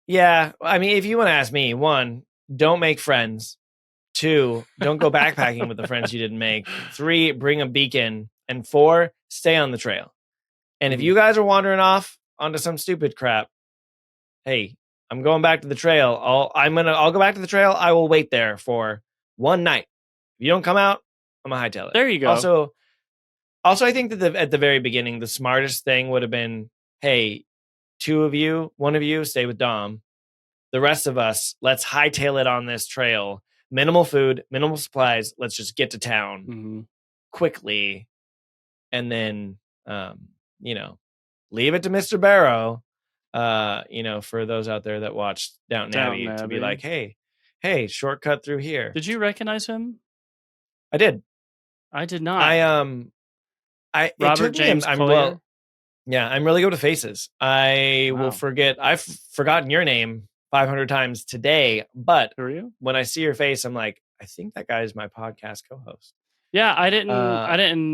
Yeah, I mean, if you want to ask me, 1, don't make friends. 2, don't go backpacking with the friends you didn't make. 3, bring a beacon. And 4, stay on the trail. And if you guys are wandering off onto some stupid crap, hey, I'm going back to the trail. I'll go back to the trail. I will wait there for 1 night. If you don't come out, I'm gonna hightail it. There you go. Also, I think that at the very beginning, the smartest thing would have been, hey, 1 of you stay with Dom. The rest of us, let's hightail it on this trail. Minimal food, minimal supplies. Let's just get to town quickly. And then, leave it to Mr. Barrow, for those out there that watched Downton Abbey to be like, hey, shortcut through here. Did you recognize him? I did. I did not. Robert James Collier? I'm really good with faces. I will forget. I've forgotten your name 500 times today, but when I see your face, I'm like, I think that guy is my podcast co-host. Yeah, I didn't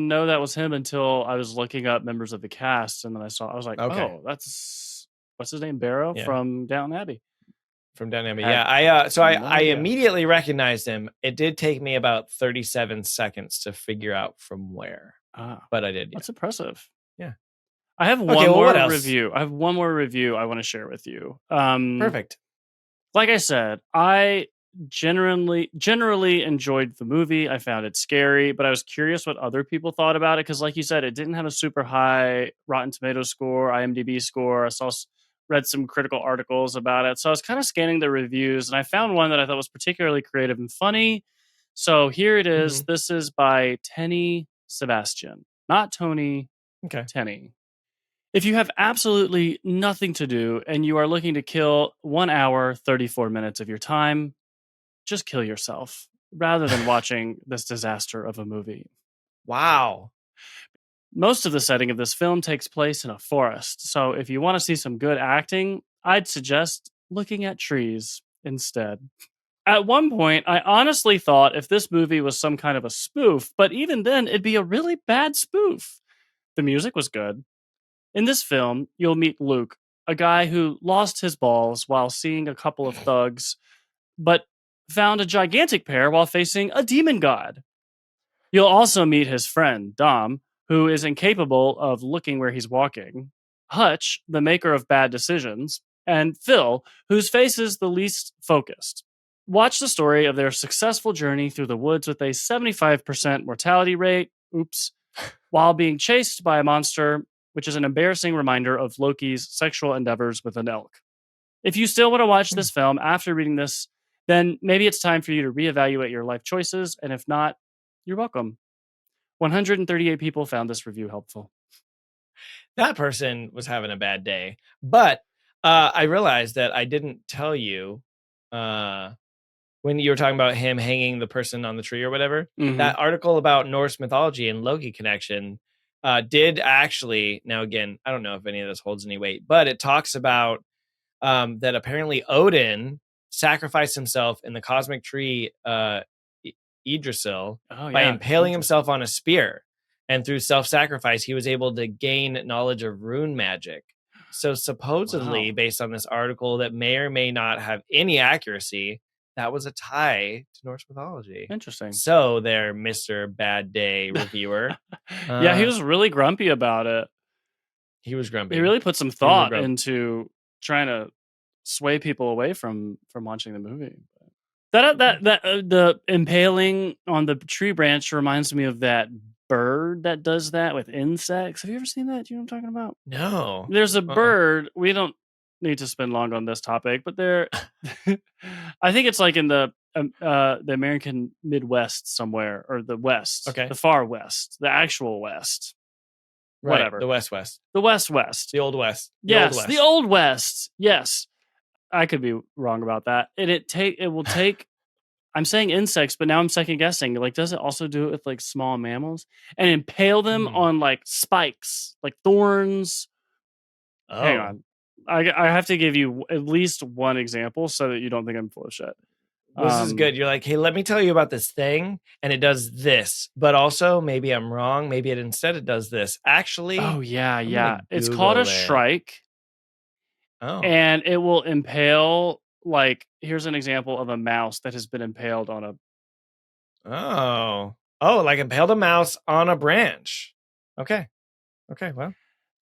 know that was him until I was looking up members of the cast, and then I was like, oh, that's what's his name, Barrow from Downton Abbey. From Downton Abbey, I immediately recognized him. It did take me about 37 seconds to figure out from where. But I did. That's impressive. Yeah. I have one more review. I have one more review I want to share with you. Perfect. Like I said, I generally enjoyed the movie. I found it scary, but I was curious what other people thought about it because, like you said, it didn't have a super high Rotten Tomatoes score, IMDb score. I read some critical articles about it, so I was kind of scanning the reviews, and I found one that I thought was particularly creative and funny. So here it is. This is by Tenny Sebastian, not Tony. Okay. Tenny. If you have absolutely nothing to do and you are looking to kill 1 hour, 34 minutes of your time, just kill yourself rather than watching this disaster of a movie. Wow. Most of the setting of this film takes place in a forest, so if you want to see some good acting, I'd suggest looking at trees instead. At one point, I honestly thought if this movie was some kind of a spoof, but even then, it'd be a really bad spoof. The music was good. In this film, you'll meet Luke, a guy who lost his balls while seeing a couple of thugs, but found a gigantic pair while facing a demon god. You'll also meet his friend, Dom, who is incapable of looking where he's walking, Hutch, the maker of bad decisions, and Phil, whose face is the least focused. Watch the story of their successful journey through the woods with a 75% mortality rate, oops, while being chased by a monster, which is an embarrassing reminder of Loki's sexual endeavors with an elk. If you still want to watch this film after reading this, then maybe it's time for you to reevaluate your life choices, and if not, you're welcome. 138 people found this review helpful. That person was having a bad day. But I realized that I didn't tell you when you were talking about him hanging the person on the tree or whatever. That article about Norse mythology and Loki connection did actually, now again, I don't know if any of this holds any weight, but it talks about that apparently Odin sacrificed himself in the cosmic tree Yggdrasil by impaling himself on a spear. And through self-sacrifice, he was able to gain knowledge of rune magic. So supposedly, based on this article that may or may not have any accuracy, that was a tie to Norse mythology. Interesting. So there, Mr. Bad Day reviewer. Yeah, he was really grumpy about it. He was grumpy. He really put some thought into trying to sway people away from watching the movie. The impaling on the tree branch reminds me of that bird that does that with insects. Have you ever seen that? Do you know what I'm talking about? No. There's a bird. We don't need to spend long on this topic, but there, I think it's like in the American Midwest somewhere, or the West, the far West, the actual West. Right, whatever. The West. The West. The Old West. Yes, the Old West. Yes. I could be wrong about that. And it will take I'm saying insects, but now I'm second guessing. Like, does it also do it with like small mammals and impale them on like spikes, like thorns? Oh. Hang on. I have to give you at least one example so that you don't think I'm full of shit. This is good. You're like, hey, let me tell you about this thing, and it does this, but also maybe I'm wrong. Maybe it does this. Actually, oh yeah. It's called a shrike. Oh, and it will impale. Like, here's an example of a mouse that has been impaled on a. Like impaled a mouse on a branch. Okay, well,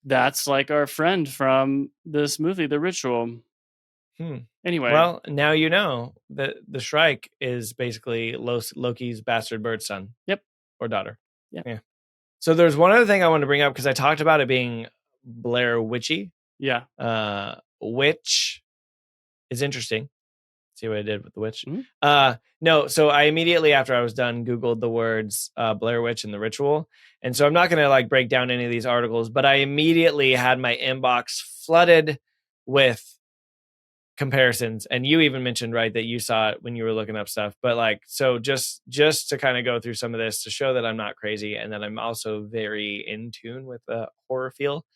that's like our friend from this movie, The Ritual. Anyway, well, now you know that the Shrike is basically Loki's bastard bird son. Yep, or daughter. Yeah. So there's one other thing I wanted to bring up because I talked about it being Blair Witchy. Yeah. Which is interesting. See what I did with the witch? No, so I immediately after I was done Googled the words Blair Witch and The Ritual. And so I'm not going to like break down any of these articles, but I immediately had my inbox flooded with comparisons. And you even mentioned, right, that you saw it when you were looking up stuff. But like, so just to kind of go through some of this to show that I'm not crazy and that I'm also very in tune with the horror feel.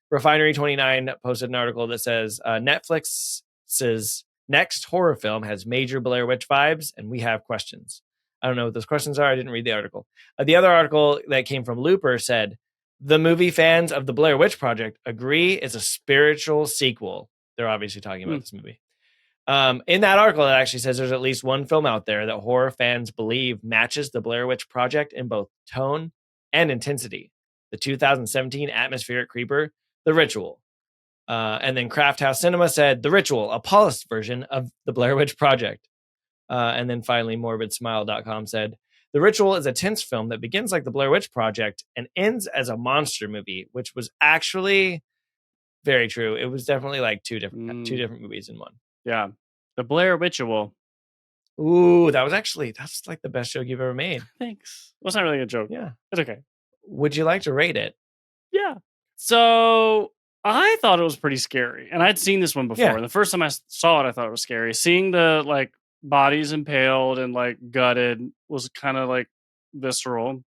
Refinery 29 posted an article that says Netflix's next horror film has major Blair Witch vibes, and we have questions. I don't know what those questions are. I didn't read the article. The other article that came from Looper said, the movie fans of the Blair Witch Project agree it's a spiritual sequel. They're obviously talking about this movie. In that article, it actually says there's at least one film out there that horror fans believe matches the Blair Witch Project in both tone and intensity. The 2017 atmospheric creeper, The Ritual. And then Craft House Cinema said, The Ritual, a polished version of the Blair Witch Project. And then finally, MorbidSmile.com said, The Ritual is a tense film that begins like the Blair Witch Project and ends as a monster movie, which was actually very true. It was definitely like two different movies in one. Yeah. The Blair Ritual. Ooh, that's like the best joke you've ever made. Thanks. Well, it's not really a joke. Yeah. It's okay. Would you like to rate it? Yeah. So I thought it was pretty scary, and I'd seen this one before. Yeah. And the first time I saw it, I thought it was scary. Seeing the like bodies impaled and like gutted was kind of like visceral.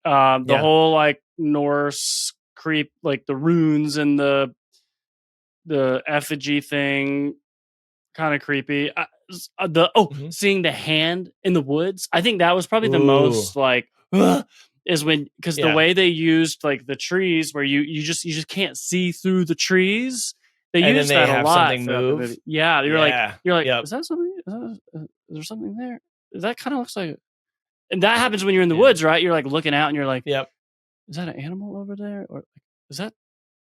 The Yeah. whole like Norse creep, like the runes and the effigy thing, kind of creepy. Mhm. Seeing the hand in the woods, I think that was probably the Ooh. most like "Ugh," is when because the Yeah. way they used like the trees where you just can't see through the trees. They And then used they that a have lot something throughout the move. movie. Yeah, Yeah. you're like, Yep. is that something? Is there something there? That kind of looks like, and that happens when you're in the Yeah. woods, right? You're like looking out and you're like, Yep. is that an animal over there, or is that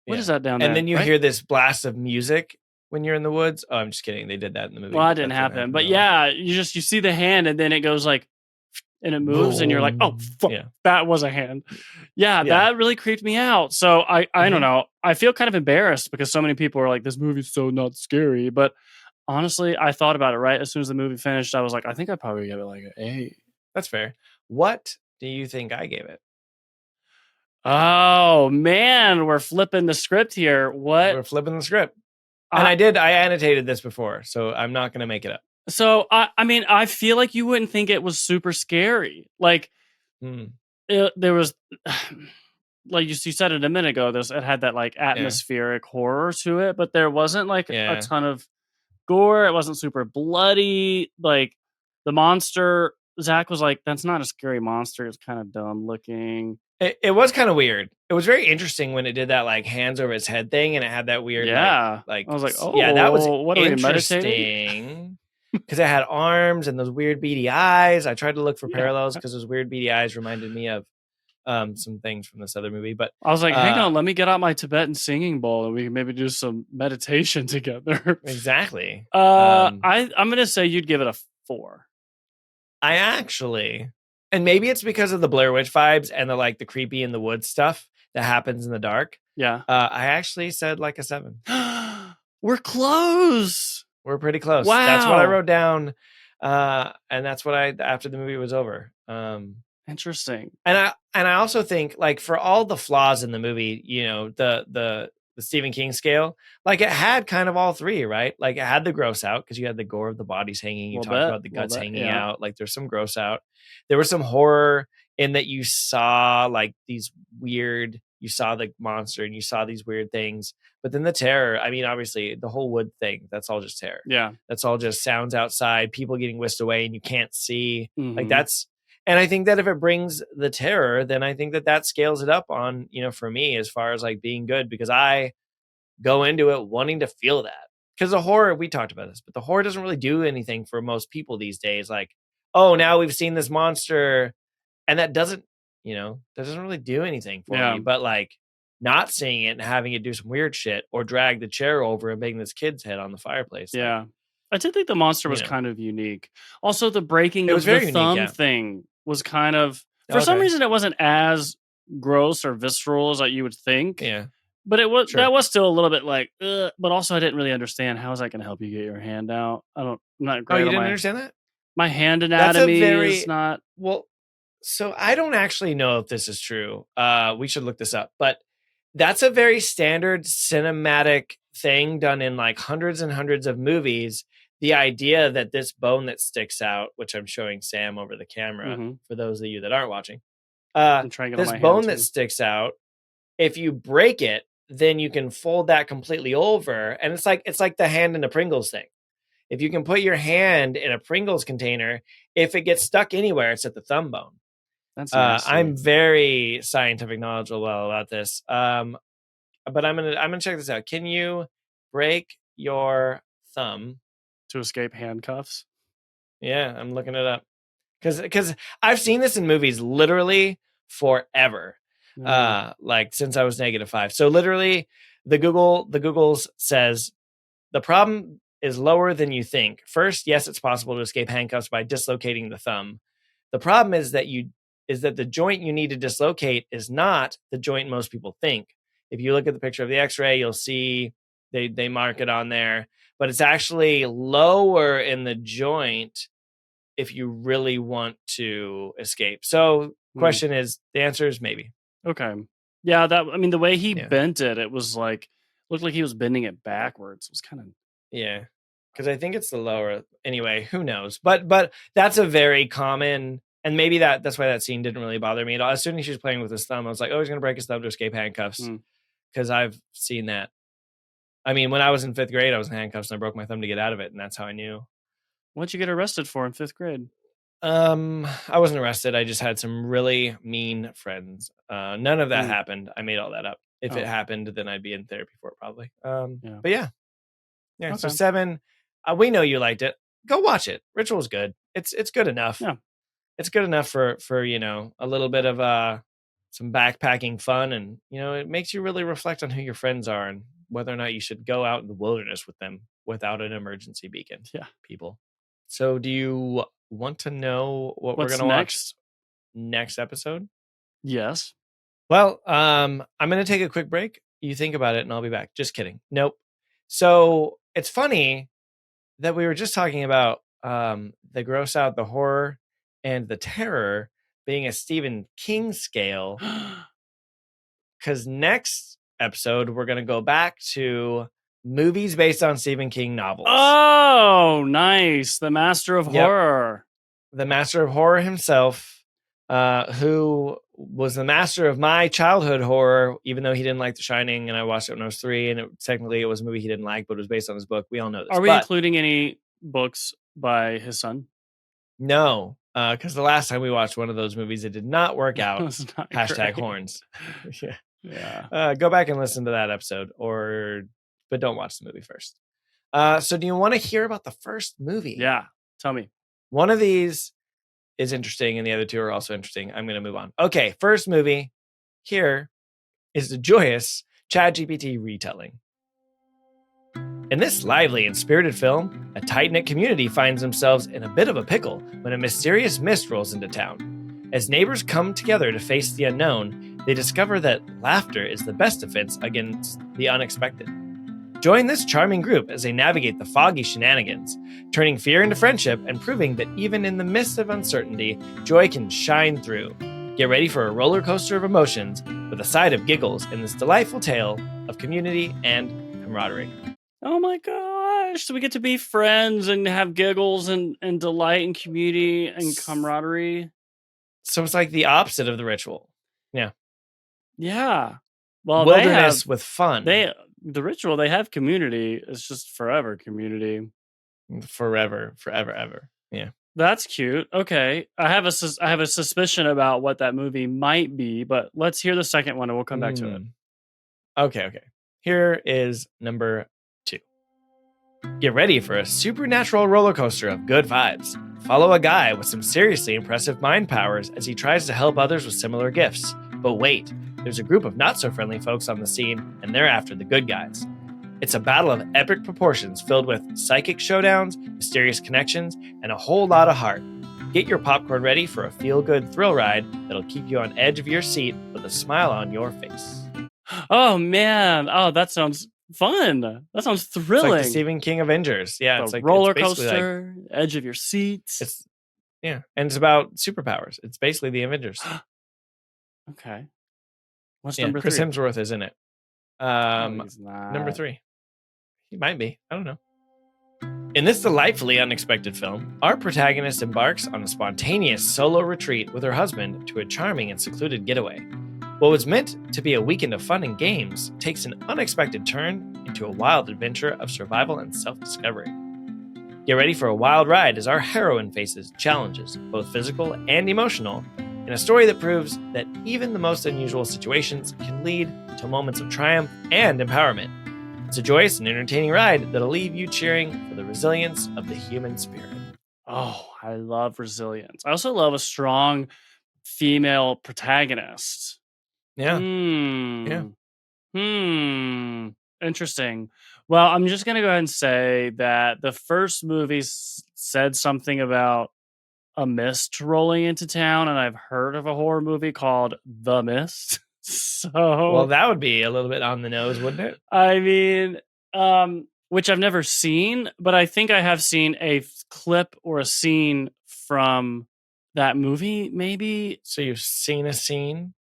what is Yeah. that down And there? then you Right? hear this blast of music when you're in the woods. Oh, I'm just kidding. They did that in the movie, Well, that but didn't that's what happen. happened But in real life. yeah, you see the hand and then it goes like and it moves and you're like, "Oh Boom. fuck, Yeah. that was a hand." Yeah, Yeah. that really creeped me out. So I don't Mhm. know. I feel kind of embarrassed because so many people are like, "This movie's so not scary." But honestly, I thought about it right as soon as the movie finished. I was like, "I think I'd probably give it like an A." That's fair. What do you think I gave it? Oh man, we're flipping the script here. What? We're flipping the script. And I I annotated this before, so I'm not gonna make it up. I mean, I feel like you wouldn't think it was super scary. Like Mm. there was like you said it a minute ago, it had that like Yeah. atmospheric horror to it, but there wasn't like a Yeah. ton of gore. It wasn't super bloody. Like the monster, Zach was like, "That's not a scary monster. It's kind of dumb looking." It was kinda weird. It was very interesting when it did that, like, hands over its head thing, and it had that weird, Yeah, I like was like, s yeah, that was "Oh, what are we meditating?" interesting because it had arms and those weird beady eyes. I tried to look for Yeah, parallels because those weird beady eyes reminded me of, some things from this other movie, but, I was like, "Hang uh on, let me get out my Tibetan singing bowl and we can maybe do some meditation together." exactly. Um, I'm gonna say you'd give it a 4. I actually and maybe it's because of the Blair Witch vibes and the creepy in the woods stuff that happens in the dark. Yeah. I actually said, like, a 7. We're close. We're pretty close. That's what I Wow. wrote down, and that's what I after the movie was over. Interesting. And I also think, like, for all the flaws in the movie, the Stephen King scale, like, it had kind of all 3, right? Like, it had the gross out because you had the gore of the bodies hanging, you Little talked bit. about the Little guts bit. hanging Yeah. out, like, there's some gross out. There was some horror in that you saw, like, you saw the monster and you saw these weird things, but then the terror, I mean, obviously, the whole wood thing, that's all just terror. Yeah. That's all just sounds outside, people getting whisked away and you can't see. Like, Hmm. that's and I think that if it brings the terror, then I think that that scales it up on, for me as far as like being good because I go into it wanting to feel that. Because the horror, we talked about this, but the horror doesn't really do anything for most people these days. Like, oh, now we've seen this monster, and that doesn't really do anything for Yeah. me. But like not seeing it and having it do some weird shit or drag the chair over and bang this kid's head on the fireplace, like, Yeah. I did think the monster you was know, kind of unique. Also, the breaking it was of the very unique. thumb Yeah. thing was kind of, for some Okay. reason, it wasn't as gross or visceral as like you would think. Yeah. But that Sure. was still a little bit like, ugh, but also I didn't really understand how is that going to help you get your hand out. I'm not Oh, great you on didn't understand that? my hand That's a anatomy is very not. well, so I don't actually know if this is true. We should look this up, but that's a very standard cinematic thing done in like hundreds and hundreds of movies. The idea that this bone that sticks out, which I'm showing Sam over the camera Mhm. for those of you that aren't watching, I'm trying to get on this my hand bone that too. sticks out, if you break it, then you can fold that completely over, and it's like the hand in a Pringles thing. If you can put your hand in a Pringles container, if it gets stuck anywhere, it's at the thumb bone. That's nasty. I'm very scientific knowledgeable about this. But I'm gonna check this out. Can you break your thumb? To escape handcuffs. Yeah, I'm looking it up because I've seen this in movies literally forever. Yeah. Like since I was -5. So literally, the Google's says the problem is lower than you think. First, yes, it's possible to escape handcuffs by dislocating the thumb. The problem is that the joint you need to dislocate is not the joint most people think. If you look at the picture of the X-ray, you'll see they mark it on there, but it's actually lower in the joint if you really want to escape. So, Hmm. question is, the answer is maybe. Okay. Yeah, the way he Yeah. bent it, it was like looked like he was bending it backwards. It was kind of Yeah. Because I think it's the lower. Anyway, who knows? But that's a very common, and maybe that's why that scene didn't really bother me at all. As soon as she was playing with his thumb, I was like, oh, he's gonna break his thumb to escape handcuffs. Because I've seen that. I mean, when I was in 5th grade, I was in handcuffs and I broke my thumb to get out of it, and that's how I knew. What'd you get arrested for in 5th grade? I wasn't arrested. I just had some really mean friends. None of that happened. I made all that up. If it happened, then I'd be in therapy for it probably. Yeah. But yeah. Okay. So 7. We know you liked it. Go watch it. Ritual's good. It's good enough. Yeah. It's good enough for a little bit of some backpacking fun, and it makes you really reflect on who your friends are and whether or not you should go out in the wilderness with them without an emergency beacon. Yeah. People. So do you want to know what What's we're going to watch next episode? Yes. Well, I'm going to take a quick break. You think about it and I'll be back. Just kidding. Nope. So it's funny that we were just talking about the gross out, the horror, and the terror being a Stephen King scale. Because next episode, we're going to go back to movies based on Stephen King novels. Oh, nice. The master of horror. The master of horror himself, who was the master of my childhood horror, even though he didn't like The Shining, and I watched it when I was 3, and technically it was a movie he didn't like, but it was based on his book. We all know this. Are we including any books by his son? No, because the last time we watched one of those movies, it did not work out. Not Hashtag great. horns. Yeah. Go back and listen to that episode, but don't watch the movie first. So do you want to hear about the first movie? Yeah, tell me. One of these is interesting, and the other 2 are also interesting. I'm going to move on. Okay, first movie here is the joyous ChatGPT retelling. In this lively and spirited film, a tight-knit community finds themselves in a bit of a pickle when a mysterious mist rolls into town. As neighbors come together to face the unknown, they discover that laughter is the best defense against the unexpected. Join this charming group as they navigate the foggy shenanigans, turning fear into friendship and proving that even in the midst of uncertainty, joy can shine through. Get ready for a roller coaster of emotions with a side of giggles in this delightful tale of community and camaraderie. Oh my gosh. So we get to be friends and have giggles and delight and community and camaraderie. So it's like the opposite of The Ritual. Yeah. Yeah. Well, wilderness with fun. The Ritual, they have community. It's just forever community. Forever, ever. Yeah. That's cute. Okay. I have a suspicion about what that movie might be, but let's hear the second one and we'll come back to it. Okay. Here is number 2. Get ready for a supernatural roller coaster of good vibes. Follow a guy with some seriously impressive mind powers as he tries to help others with similar gifts. But wait, there's a group of not-so-friendly folks on the scene, and they're after the good guys. It's a battle of epic proportions filled with psychic showdowns, mysterious connections, and a whole lot of heart. Get your popcorn ready for a feel-good thrill ride that'll keep you on edge of your seat with a smile on your face. Oh, man. Oh, that sounds fun. That sounds thrilling. It's like the Stephen King Avengers. Yeah, it's like roller coaster, edge of your seat. And it's about superpowers. It's basically the Avengers. Okay. What's number 3? Chris Hemsworth is in it. He's not. Number 3. He might be. I don't know. In this delightfully unexpected film, our protagonist embarks on a spontaneous solo retreat with her husband to a charming and secluded getaway. What was meant to be a weekend of fun and games takes an unexpected turn into a wild adventure of survival and self-discovery. Get ready for a wild ride as our heroine faces challenges, both physical and emotional, in a story that proves that even the most unusual situations can lead to moments of triumph and empowerment. It's a joyous and entertaining ride that'll leave you cheering for the resilience of the human spirit. Oh, I love resilience. I also love a strong female protagonist. Yeah. Interesting. Well, I'm just going to go ahead and say that the first movie said something about a mist rolling into town, and I've heard of a horror movie called The Mist. Well, that would be a little bit on the nose, wouldn't it? I mean, which I've never seen, but I think I have seen a clip or a scene from that movie, maybe. So you've seen a scene?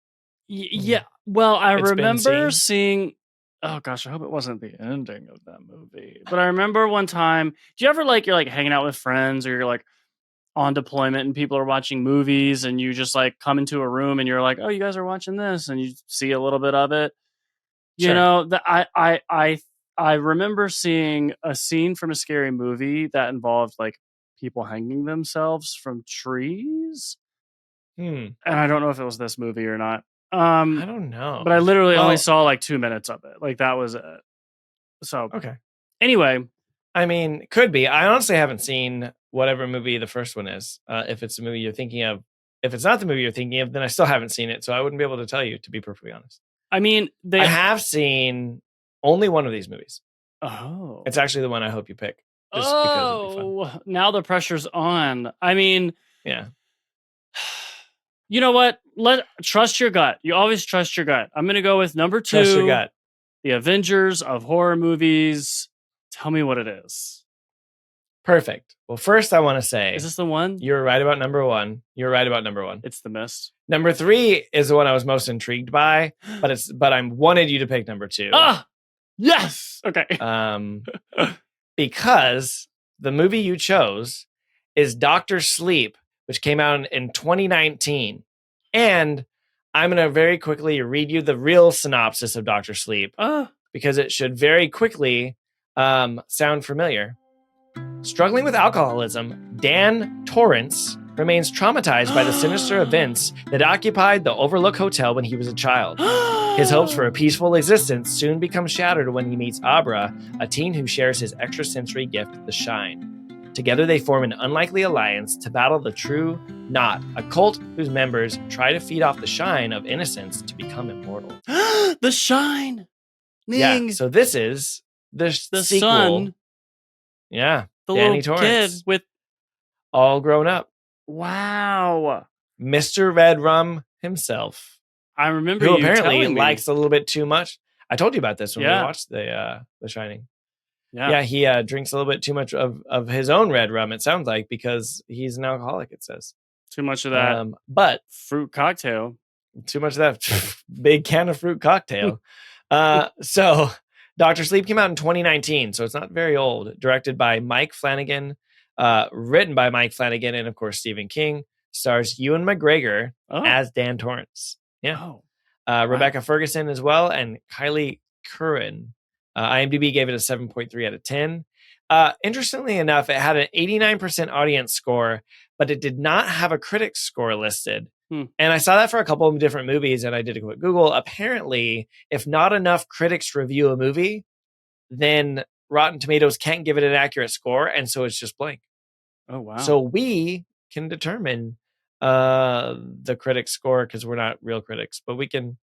Yeah. Well, I It's been remember seen. seeing. Oh gosh, I hope it wasn't the ending of that movie. But I remember one time. Do you ever like you're like hanging out with friends or you're like on deployment and people are watching movies and you just like come into a room and you're like, oh, you guys are watching this and you see a little bit of it. You Sure. know, that I remember seeing a scene from a scary movie that involved like people hanging themselves from trees. Hmm. And I don't know if it was this movie or not. I don't But I know. literally only Well, saw like 2 minutes of it. Like that was it. So okay. anyway, I mean, could be. I honestly haven't seen whatever movie the first one is. If it's a movie you're thinking of, if it's not the movie you're thinking of, then I still haven't seen it, so I wouldn't be able to tell you. To be perfectly honest, I mean I they. have seen only one of these movies. Oh. It's actually the one I hope you pick, just because it'd be fun. Oh, now the pressure's on. I mean, Yeah, you know what? Trust your gut. You always trust your gut. I'm gonna go with number trust your 2, gut. the Avengers of horror movies. Tell me what it is. Perfect. Well, first I want to say Is this the one? you're right about number one. You're right about number one. It's The Mist. Number 3 is the one I was most intrigued by, but I wanted you to pick number 2. Ah, yes. Okay. Because the movie you chose is Doctor Sleep, which came out in 2019. And I'm going to very quickly read you the real synopsis of Doctor Sleep because it should very quickly sound familiar. Struggling with alcoholism, Dan Torrance remains traumatized by the sinister events that occupied the Overlook Hotel when he was a child. His hopes for a peaceful existence soon become shattered when he meets Abra, a teen who shares his extrasensory gift, the Shine. Together they form an unlikely alliance to battle the True Knot, a cult whose members try to feed off the shine of innocence to become immortal. The Shine. Yeah, so this is the sequel. Son. Yeah, the Danny little Torrance, kid with all grown up. Wow. Mr. Red Rum himself. I remember who you apparently telling me. likes a little bit too much. I told you about this when we Yeah. watched the Shining. Yeah. He drinks a little bit too much of his own red rum, it sounds like, because he's an alcoholic, it says. Too much of that but fruit cocktail. Too much of that big can of fruit cocktail. So Dr. Sleep came out in 2019, so it's not very old. Directed by Mike Flanagan, written by Mike Flanagan, and of course Stephen King. Stars Ewan McGregor as Dan Torrance. Yeah. Rebecca Ferguson as well, and Kylie Curran. IMDb gave it a 7.3 out of 10. Interestingly enough, it had an 89% audience score, but it did not have a critic score listed. And I saw that for a couple of different movies, and I did a quick Google. Apparently, if not enough critics review a movie, then Rotten Tomatoes can't give it an accurate score, and so it's just blank. Oh, wow. So we can determine the critic score because we're not real critics, but we can,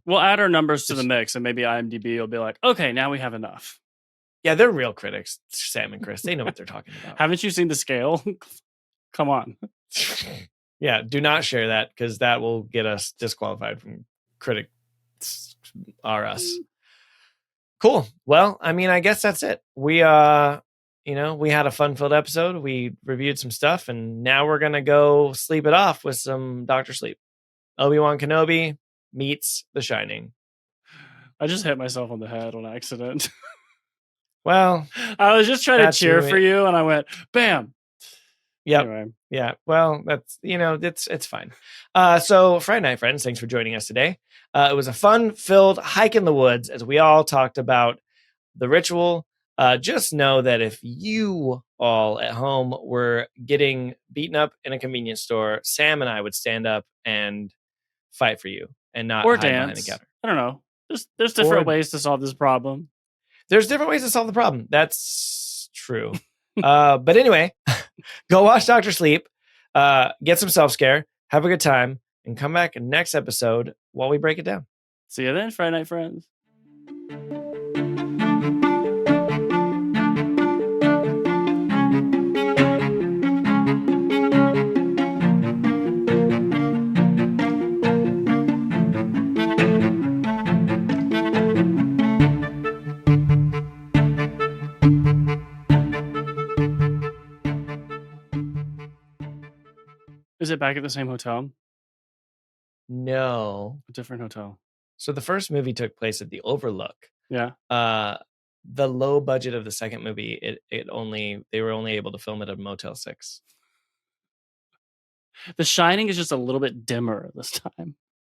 we'll add our numbers to the mix, and maybe IMDb will be like, okay, now we have enough. Yeah, they're real critics, Sam and Chris. They know what they're talking about. Haven't you seen the scale? Come on. Yeah, do not share that because that will get us disqualified from critics are us. Cool. Well, I mean, I guess that's it. We we had a fun-filled episode. We reviewed some stuff, and now we're gonna go sleep it off with some Dr. Sleep. Obi-Wan Kenobi meets The Shining. I just hit myself on the head on accident. Well, I was just trying to cheer for you, and I went, bam. Yep. Anyway. Yeah. Well, that's, it's fine. So Friday Night Friends, thanks for joining us today. It was a fun-filled hike in the woods as we all talked about the ritual. Just know that if you all at home were getting beaten up in a convenience store, Sam and I would stand up and fight for you and not or hide dance behind the counter. I don't know. There's different ways to solve this problem. There's different ways to solve the problem. That's true. But anyway, go watch Dr. Sleep, get some self-scare, have a good time, and come back next episode while we break it down. See you then, Friday Night Friends. Is it back at the same hotel? No. A different hotel. So the first movie took place at the Overlook. Yeah. The low budget of the second movie, they were only able to film it at Motel 6. The Shining is just a little bit dimmer this time.